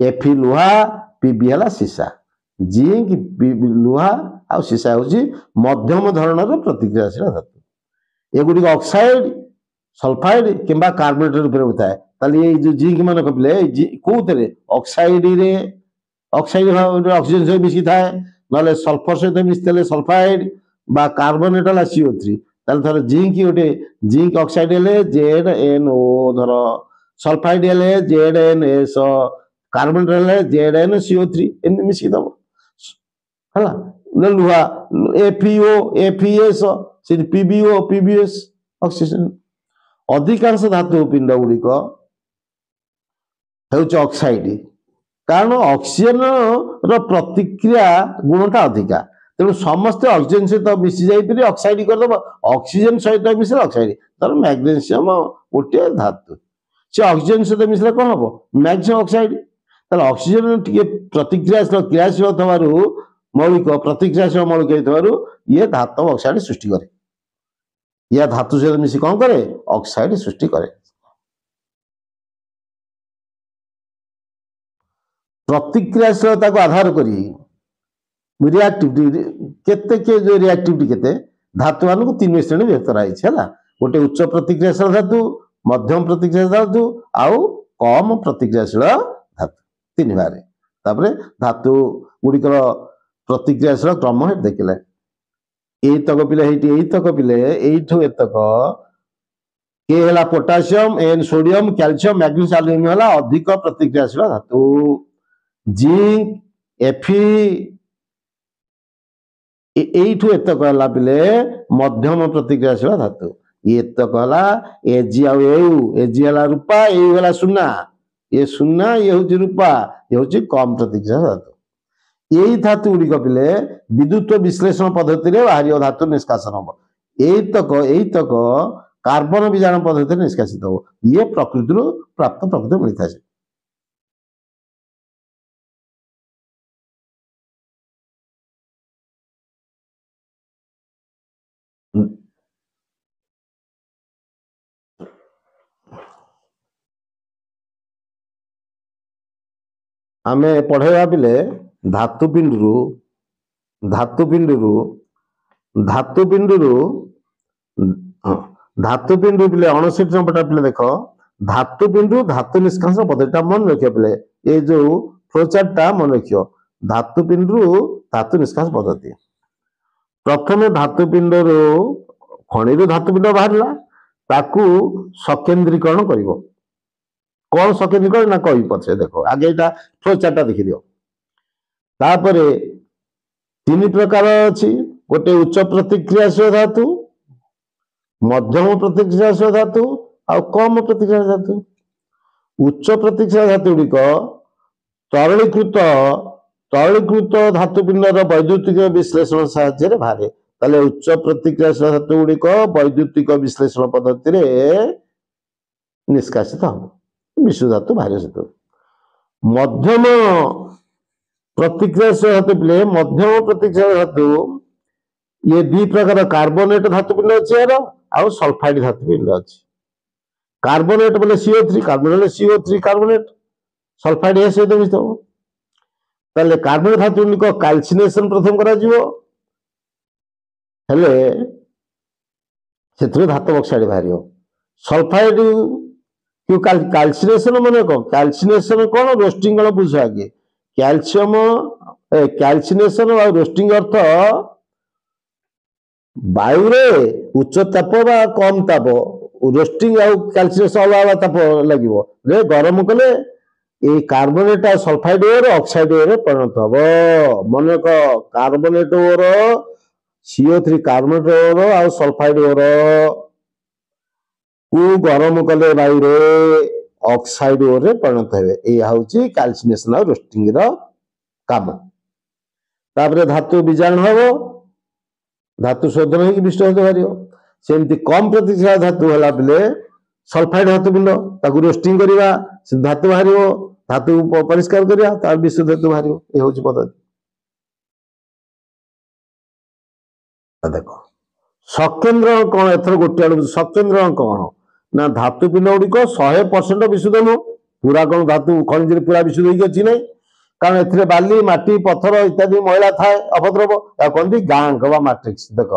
एफी लुहा पीबी है सीसा जिंक लुहा आ सीसा हूँ मध्यम धरण प्रतिक्रियाशील धातु एगुड़ी ऑक्साइड सल्फाइड किंबा कार्बोनेट रूप में था ये जो जिंक मान कहले कौन ऑक्साइड ऑक्साइड ऑक्सीजन सहित मिसी थाए ना सल्फर सहित मिसते सल्फाइड बा कार्बोनेट है CO3 थर जिंक गोटे जिंक ऑक्साइड है ZnO धर सल्फाइड है ZnS कार्बोनेट है ZnCO3 एम मिसिक दब है लुहा FeO FeS PbO PbS oxygen अधिकांश धातु पिंड गुड़िक ऑक्साइड कारण ऑक्सीजन प्रतिक्रिया गुणटा अधिका तेणु समस्ते ऑक्सीजन सहित मिसी जापर ऑक्साइड करदे ऑक्सीजन सहित मिसले ऑक्साइड तर मैग्नीशियम गोटे धातु से ऑक्सीजन सहित मिसले कौन हम मैग्नीशियम ऑक्साइड तार ऑक्सीजन टी प्रतिक्रियाशील क्रियाशील थवारू मौलिक प्रतिक्रियाशील मौलिक ये धातु ऑक्साइड सृष्टि करे यह धातु सहित मिसी कौन करे ऑक्साइड सृष्टि करे प्रतिक्रियाशीलता को आधार करी रिएक्टिविटी केते के जो रिएक्टिविटी केते धातु मान को 3 श्रेणी व्यक्त कराई है गोटे उच्च प्रतिक्रियाशील धातु मध्यम प्रतिक्रियाशील धातु आउ कम प्रतिक्रियाशील धातु तीन बारे तापरे धातु गुड़िकर प्रतिक्रियाशील क्रम हेठ देखिले एतक पिले हेठी एतक पिले एठु एतक के हला पोटासियम एन सोडियम कैल्शियम मैग्नीशियम एल्युमिनियम हला अधिक प्रतिक्रियाशील धातु जिंक एफी एठु एतक हला पिले मध्यम प्रतिक्रियाशील धातु एतक हला एजी आ एजी हला रूपा ए हला सुना ये सुना ये होची रूपा ये होची कम प्रतिक्रिया धातु यही धातु गुड़िक पिले विद्युत विश्लेषण पद्धति रे बाहरी धातु निष्कासन हम एतक कार्बन बीजाणु पद्धति निष्कासित हो ये प्रकृति प्राप्त प्रकृति मिलता है। आमे पढ़ेगा पिले धातुपिंडु पिले 59 नंबर पिले देख धातुपिंडु धातु निष्कासन पद्धति मन रखियो पिले ये जो फ्लोचार्ट टा मन रखियो धातुपिंडु धातु निष्कासन पद्धति प्रथम धातुपिंडु खणिरु धातुपिंड बाहरला ताकू सकेंद्रीकरण करिवो कौन सकेंद्रीकरण ना कही पछे देखो आगे एटा फ्लोचार्ट देखि दियो तापरे तीन प्रकार अछि गोटे उच्च प्रतिक्रियाशील धातु मध्यम प्रतिक्रियाशील धातु और कम प्रतिक्रियाशील धातु उच्च प्रतिक्रियाशील धातु गुड़िक तरलीकृत धातुपिंडर वैद्युतिक विश्लेषण साहाय्य बाहरे ताले उच्च प्रतिक्रियाशील धातु गुड़िक वैद्युतिक विश्लेषण पद्धति रे निष्कासित हम विशुद्ध धातु बाहर से मध्यम प्रतिक्रियाशील धातु पिले मध्यम प्रतिक्रियाशील धातु ये दी प्रकार कार्बोनेट धातुपिंड अच्छे आउ सल्फाइड धातुपिंड अच्छे कार्बोनेट बोले CO3 carbonate CO3 carbonate sulphide ए सहित मिश्र ताले कार्बोनेट धातुपिंड को कैल्सिनेशन प्रथम करा जिवो हेले सेथरे धातु ऑक्साइड बाहरियो सल्फाइड क्यों कैल्सिनेशन माने को कैल्सिनेशन कौन रोस्टिंग वाला बुझ आगे कैल्शियम कैल्सिनेशन और रोस्टिंग अर्थ वायु रे उच्च ताप बा कम ताप रोस्टिंग आउ कैल्सिनेशन अलग ताप लगिवो रे गरम कले ए कार्बोनेट और सल्फाइड ओर ऑक्साइड ओर परिणत हबो मन को कार्बोनेट ओर CO3 कार्बोनेट ओर और सल्फाइड ओर को गरम कले वायु रे ऑक्साइड ओर रे परिणत हेबे ए होची कैल्सिनेशन और रोस्टिंग रो काम तापरे धातु बीजाणु हबो धातु शोधन होगी विष्ट धातु बाहरियो सेमती कम प्रतिक्रिया धातु हला बिले सल्फाइड धातु पिंड ताकू रोस्टिंग करिवा से धातु बाहरियो धातु परिष्कार करिया तार विष्ट धातु बाहरियो ए होची पद्धति देखो सकेंद्रण कौन एथर गोटे आड़ सकेंद्रण कौन ना धातु पिंड गुड़िक 100% विशुद्ध नु पूरा कौन धातु खनिज पूरा विशुद्ध होगी अच्छी नहीं कारण एथिरे बाली माटी पत्थर इत्यादि मैला थाए अभद्रव या कहते गांग बा मैट्रिक्स देख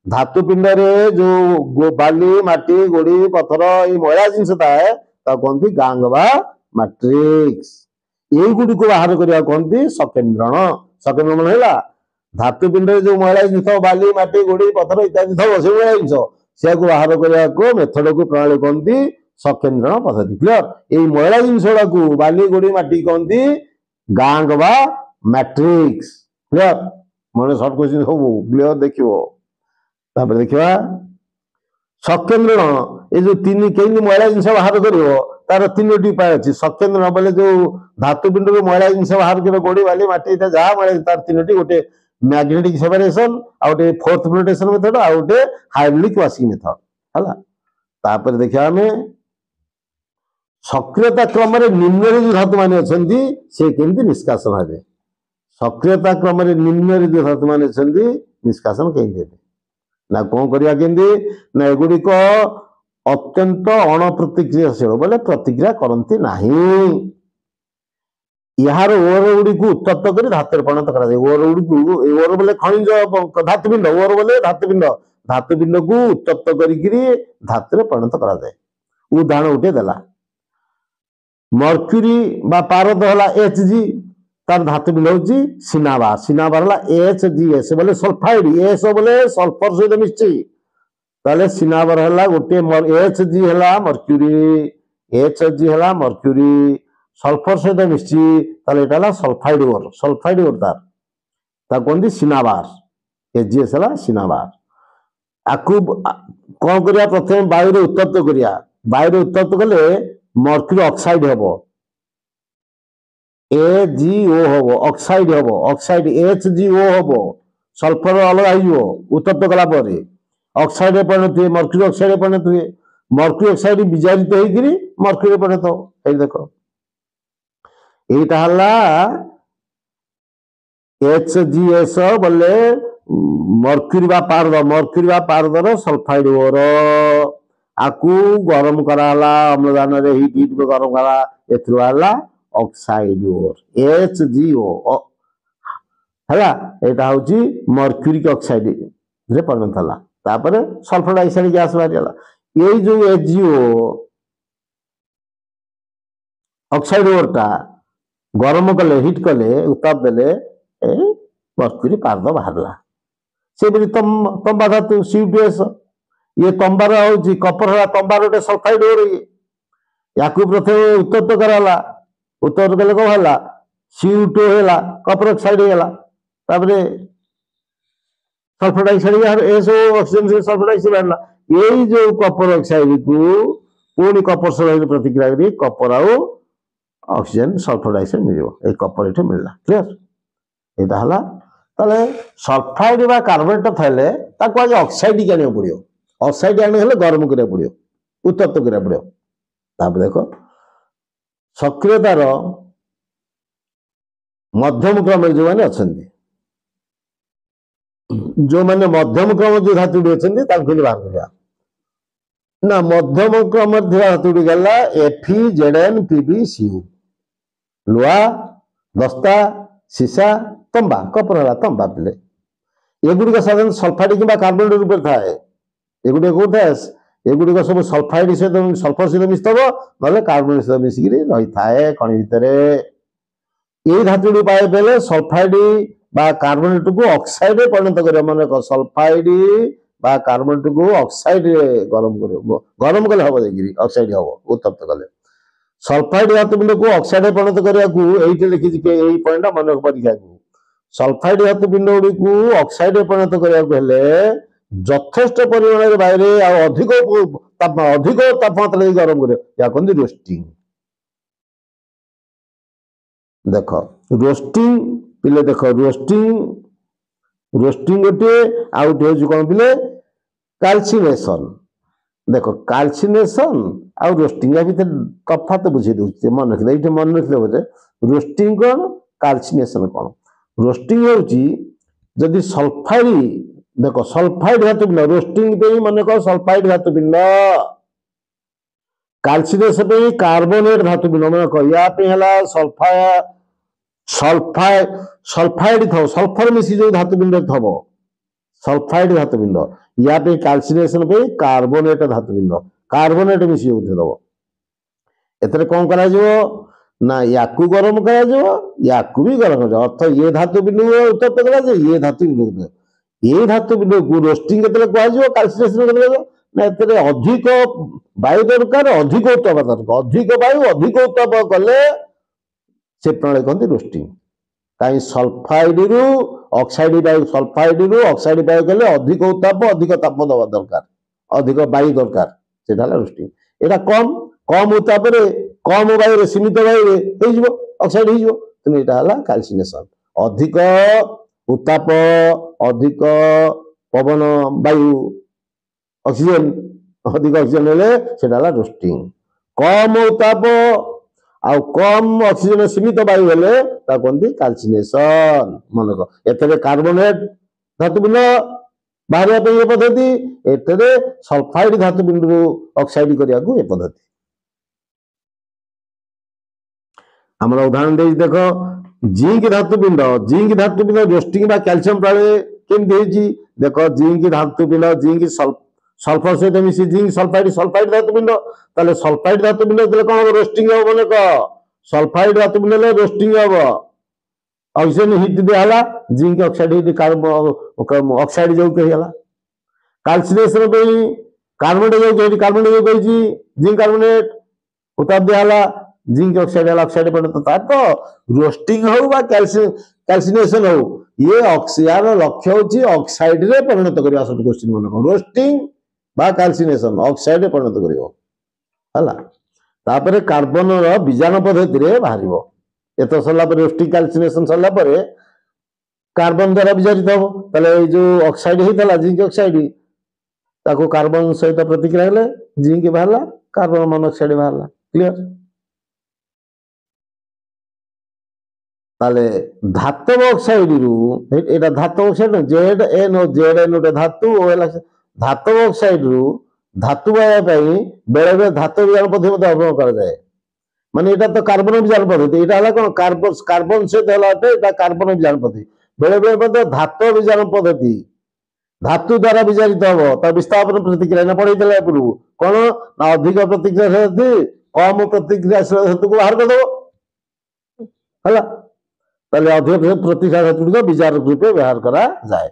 धातु पिंड रे जो बाली माटी गोड़ी पत्थर ये मैला जिनस थाए कहते गांग बा मैट्रिक्स ये गुड़ी को बाहर करवा कहते सकेंद्रण सकेंद्रण मन है धातु पिंड जो मैला जिन बाली माटी गोड़ी पत्थर इत्यादि थो से मैला जिन से बाहर करने को मेथड को प्रणाली कहते सकेंद्रण पद्धति क्लियर ये मैला जिन गुड़ा बाली गोड़ी माटी कहते गांग बा मैट्रिक्स क्लियर मन सर्ट क्वेश्चन सब क्लियर देखियो तापर देखिबा सकेंद्रण ए जो तीन केनी मैला जिनस बाहर करिवो तार तीनोटी उपाय अछि सकेंद्रण बोले जो धातु पिंड रो मैला जिनस बाहर करिवो गोड़ी वाली माटी इता जा मैला तार तीनोटी गोटे मैग्नेटिक सेपरेशन आ गोटे फोर्थ फ्लोटेशन मेथड आ गोटे हाइड्रोलिक वाशिंग मेथड हला तापर देखिया हमें सक्रियता क्रम निम्न जो धातु मान अच्छा से केमती निष्कासन हे सक्रियता क्रम निम्न जो धातु मान अच्छा निष्कासन केमती ना कौन करवा केमती ना एगुड़िक अत्यंत अणप्रतिक्रियाशील बोले प्रतिक्रिया करती नहीं यार ओर गुड़ी को उत्तप्त कर धातु परिणत कर ओर गुड़ी ओर बोले खनिज धातुपिंड ओर बोले धातुपिंड को उत्तप्त कर धातु परिणत कराए उदाहरण उठे देला मर्क्यूरी बा पारद हला Hg तार धातु बिंदु होची सिनाबार सिनाबार हला HgS बोले सल्फाइड एस बोले सल्फर सहित मिश्ची ताले सिनाबार हला गोटे Hg हला मर्क्यूरी सल्फर सहित मिश्ची ताले एटा हला सल्फाइड ओर तार कोंदी सिनाबार HgS हला सिनाबार आकु कौन करिया प्रथम वायु रे उत्तप्त करिया वायु रे उत्तप्त कले मर्क्यूरी ऑक्साइड हबो AgO हबो ऑक्साइड HgO हबो सल्फर अलग आइयो उत्तप्त कला परे ऑक्साइड परिणत हुए मर्क्यूरी ऑक्साइड परिणत हुए मर्क्यूरी ऑक्साइड विजारित होइकरी मर्क्यूरी परिणत हो एई देखो एटा हला HgS बोले मर्क्यूरी बा पारदर सल्फाइड ओर आकु गरम कराला अम्लजान रे हीट पे गरम करा एथरो आला ऑक्साइड ओर HgO हला एटा होची मर्क्यूरिक ऑक्साइड रे परिणत हला तापर सल्फर डाइऑक्साइड गैस बाहरिला एई जो HgO ऑक्साइड ओरटा गरम कले हीट कले उत्ताप देले ए मर्क्यूरी पारद बाहरला से भी तंबा धातु C2S ये तंबार होची कपर हला तंबार गोटे सल्फाइड ओर याकु प्रथम उत्तप्त कराला उत्तप्त कले को हला CO2 हला कपर ऑक्साइड हला तापरे सल्फर डाइऑक्साइड यार एसो ऑक्सीजन से सल्फर डाइऑक्साइड हला यही जो कपर ऑक्साइड को पूरी कपर सहित प्रतिक्रिया करी कपर आउ ऑक्सीजन सल्फर डाइऑक्साइड मिलियो ए कपर एठे मिलला क्लियर एटा हला ताले सल्फाइड बा कार्बोनेट थले ताको आज ऑक्साइड के आने पड़ियो ऑक्साइड आने हेले गरम करे पड़ियो उत्तप्त करे पड़ियो तापर देखो सक्रियतार मध्यम क्रम जो माने अछंती जो माने मध्यम क्रम जो धातु अछंती ताको बाहर करिया ना मध्यम क्रम धातु गला FeZn PbCu लुआ दस्ता सीसा तंबा कपर हला तंबा पिले एगुडी साधारण सल्फाइड किबा कार्बोनेट रूप थाए एगुडी कोथास एगुडी सब सल्फाइड से सल्फर से मिसतबो नले कार्बोनेट से मिसिगिरी रही थाए खनि भितरे एई धातुडी पाए बेले सल्फाइड बा कार्बोनेट को ऑक्साइड रे परिणत करे माने सल्फाइड बा कार्बोनेट को ऑक्साइड रे गरम कले हबो देगिरी ऑक्साइड हबो उत्तप्त कले सल्फाइड धातु बिंदु को ऑक्साइड रे परिणत करिया को एइटे लिखि के एई पॉइंट मन परीक्षा को सल्फाइड धातु बिंदु को ऑक्साइड रे परिणत करिया को हेले यथेष्ट परिमाण रे बाहरे आ अधिक तापमात्रा गरम करे या कोन रोस्टिंग देखो रोस्टिंग पिले देखो रोस्टिंग गोटे आउट हो कोन पिले कैल्सिनेशन देखो कैल्सिनेशन आ रोस्टिंग या भीतर तफात बुझे दउछ मन रख दे मन रख दे रोस्टिंग कोन कैल्सिनेशन कोन रोस्टिंग होची जदि सल्फाइड देखो सल्फाइड धातु बिंदु रोस्टिंग पे मन को सल्फाइड धातु बिंदु कैल्सिनेशन पे कार्बोनेट धातु बिंदु मन को या पे हला सल्फाइड थो सल्फर मिसी जो धातु बिंदु थबो सल्फाइड धातु बिंदु या पे कैल्सिनेशन पे कार्बोनेट धातु बिंदु कार्बोनेट मिसी उठे दबो एतरे कोन करा जो ना याकु गरम करा जो याकु भी गरम करा अर्थ ये धातु बिंदु उत्तप्त करा जे ये धातु बिंदु ये धातु बिंदु को रोस्टिंग केतले कहा जो कैल्सिनेशन केतले ना एतरे अधिक वायु दरकार अधिक उत्ताप दरकार अधिक वायु अधिक उत्ताप कले से प्रणाली कहते रोस्टिंग कहीं सल्फाइड रु ऑक्साइड वायु सल्फाइड रु ऑक्साइड वायु कले अधिक उत्ताप अधिक ताप दवा दरकार अधिक वायु दरकार सेटा रोस्टिंग एटा कम उत्ताप रे कम वायु रे सीमित वायु रे हे जिवो ऑक्साइड हे जिवो तने एटा हला कैल्सिनेशन अधिक उत्ताप अधिक पवन वायु ऑक्सीजन अधिक ऑक्सीजन ले सेटा हला रोस्टिंग कम उत्ताप आ कम ऑक्सीजन सीमित वायु हेले ता कोंदी कैल्सिनेशन मन को एतरे कार्बोनेट धातु बिंदु बाहरिया पे ये पद्धति एतरे सल्फाइड धातु बिंदु ऑक्साइड करिया को ये पद्धति हमरा उदाहरण दे देखो जिंक धातु बिंदु रोस्टिंग बा कैल्शियम प्रणाली केम देजी देखो जिंक धातु बिंदु जिंक सल्फर सहित मिसी जिंक सल्फाइड सल्फाइड धातुपिंड ताले सल्फाइड धातुपिंड हेतले कोन हो रोस्टिंग हो मने क सल्फाइड धातुपिंड ले रोस्टिंग हो ऑक्सीजन हीट दिया हला zinc oxide heat carbon oxide जो कहिला कैल्सिनेशन पे कार्बोनेट जो कार्बोनेट कहछि जिंक कार्बोनेट उतार दिया हला जिंक ऑक्साइड पर तो रोस्टिंग हो बा कैल्सिनेशन हो ये यार लक्ष्य होची ऑक्साइड रे परिणत करिया सब क्वेश्चन मन को रोस्टिंग बा कैल्सिनेशन ऑक्साइड रे परिणत करियो हला तापरे कार्बन रो बीजाणु पद्धति रे बाहरिबो एतो सरला पर रोस्टिंग कैल्सिनेशन सरला पर कार्बन द्वारा विजारित हो तले जो ऑक्साइड हेतला जिंक ऑक्साइड ताको कार्बन सहित प्रतिक्रिया हेले जिंक बाहरला कार्बन मोनोऑक्साइड बाहरला क्लियर ताले धातव ऑक्साइड रु एटा धातव ऑक्साइड जेड एन धातु धातव ऑक्साइड रु धातु बाया पई बेले बेले धातु विजारण पद्धति मते अवलंबन करा जाए माने एटा तो कार्बन विजारण पद्धति एटा हला कोन कार्बन से देला एटा कार्बन विजारण पद्धति बेले बेले मते धातु विजारण पद्धति धातु द्वारा विजारित हो ता विस्थापन प्रतिक्रिया न पड़ै देला पूर्व कोन ना अधिक प्रतिक्रिया हेतु कम प्रतिक्रियाशील हेतु को बाहर कर दो हला ताले अधिक प्रतिक्रिया हेतु को विचार रूपे व्यवहार करा जाए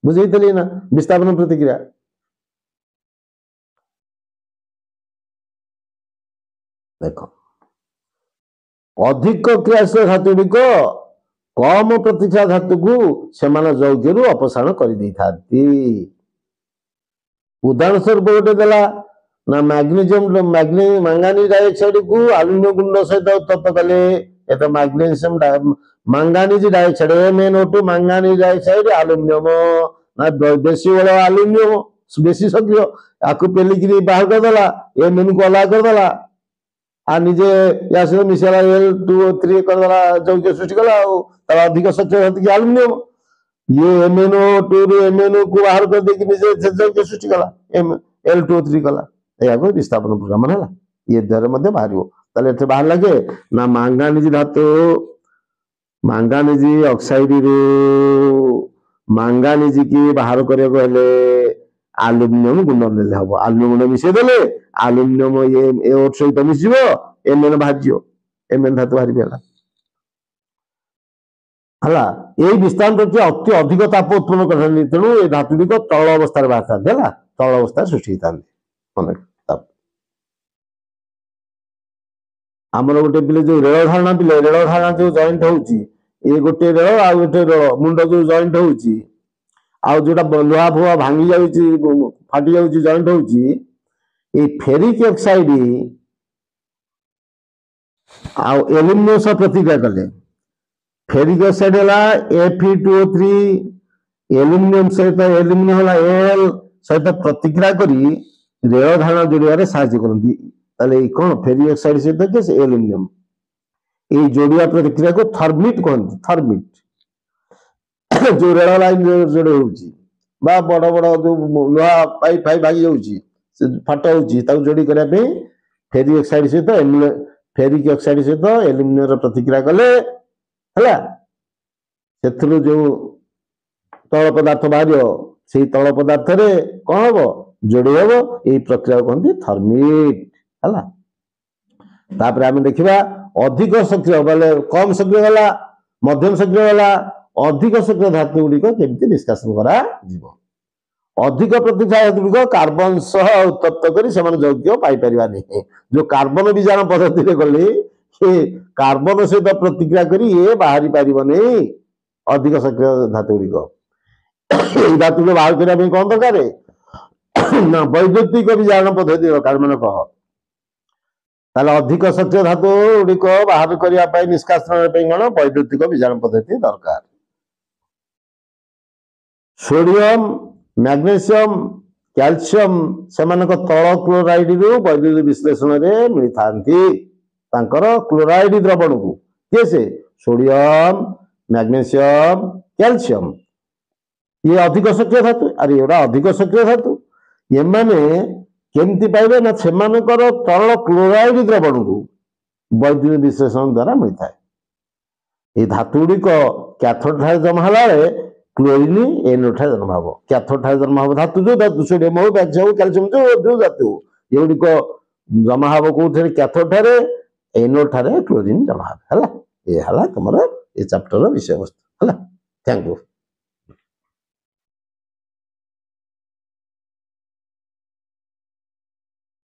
बुझैतली ना विस्थापन प्रतिक्रिया देखो अधिक क्रियाशील धातु को कम प्रतिक्रिया धातु को सेमान यौग्य अपसारण कर दी थाती उदाहरण स्वरूप गोटे देला ना मैग्नीशियम मैंगानीज डाइऑक्साइड को एल्युमिनियम गुंड सहित उत्तप्त कले एत magnesium manganese dioxide MnO2 manganese dioxide aluminium ना बेसी वाला एल्युमिनियम बेसी सक्रिय आकु पेलिकी बाहर कर देला Mn को अलग कर देला आ निजे या से मिसेला L2O3 कर देला यौग्य सृष्टि कला तार अधिक सक्रिय धातु एल्युमिनियम ये MnO2 रे MnO को बाहर कर दे कि निजे यौग्य सृष्टि कला L2O3 कला या को विस्थापन प्रोग्राम हला ये द्वारा मध्ये बाहरियो ताले एते बाहर लागे ना मैंगानीज धातु मैंगानीज ऑक्साइड रो मैंगानीज की बाहर करे कहले एल्युमिनियम गुण ले हबो एल्युमिनियम मिसे देले एल्युमिनियम ये O सहित मिसिबो Mn बाहरियो Mn धातु बाहरि गेला हला ए विस्तार प्रति अति अधिक ताप उत्पन्न करथि तेणु ए धातुडी को तळ अवस्था रे बाहरता देला तळ अवस्था सृष्टि थांती मन ताप हमर गोटे पिले जो रेल धारणा जो जॉइंट होउची ए गोटे रेल आ गोटे रेल मुंड जो जॉइंट होउची आ जोटा लोहा फुआ भांगी जाउची फाटी जाउची जॉइंट होउची ए फेरिक ऑक्साइड आ एल्युमिनियम से प्रतिक्रिया कले फेरिक ऑक्साइड हला Fe2O3 एल्युमिनियम सहित एल्युमिनियम हला Al सहित प्रतिक्रिया करी रेल धारणा जोड़िया रे सहायता करंती ताले कोन फेरिक ऑक्साइड सहित के एल्युमिनियम ए जोड़िया प्रतिक्रिया को थर्मिट कहंती थर्मिट जो रेल लाइन जोड़े होउची बा बड़ बड़ जो लोहा पाइप पाइप भागी जाउची से फाट होउची ताको जोड़ी करिया पे फेरिक ऑक्साइड सहित एल्युमिनियम रो प्रतिक्रिया कले हला सेथरु जो तळ पदार्थ बाहरियो सेही तळ पदार्थ रे कोन हबो जोड़ी हबो ए प्रक्रिया कहंती थर्मिट हला तापर हम देखिबा अधिक सक्रिय बोले कम सक्रिय वाला मध्यम सक्रिय वाला अधिक सक्रिय धातु गुडी को केमती निष्कासन करा जीवो अधिक प्रतिक्रिया धातु को कार्बन सह उत्तप्त करी समान यौग्य पाई परिबा नहीं जो कार्बन विजारण पद्धति रे गली से कार्बन सहित प्रतिक्रिया करी ये बाहरी पारिबो नहीं अधिक सक्रिय धातु गुडी को ए धातु को बाहर करिया कोन दरकार ना वैद्युतिक विजारण पद्धति दरकार मन कह ताले अधिक सक्रिय धातु गुडी को बाहर करिया पई निष्कासन पई गण वैद्युतिक विजारण पद्धति दरकार सोडियम मैग्नीशियम कैल्शियम सेमान को तळ क्लोराइड रु वैद्युतिक विश्लेषण रे मिली थांती तांकर क्लोराइड द्रवण को कैसे सोडियम मैग्नीशियम कैल्शियम ये अधिक सक्रिय धातु अरे एडा अधिक सक्रिय धातु ये माने केमती पाइबे ना सेमानकर तरल क्लोराइड द्रवण को वैद्युतिक विश्लेषण द्वारा मिलता है ये धातु गुड़िक कैथोड ठारे जमा हला क्लोरीन एनोड ठारे जन्म हबो कैथोड ठारे जन्म हबो धातु जो धातु सोडियम हो मैग्नीशियम हो कैल्शियम जो धातु एगुड़िक जमा हबो कोथरे कैथोड ठारे एनोड ठारे क्लोरीन जमा हबो हला ये हला तुमरा ये चैप्टर विषय वस्तु हला थैंक यू।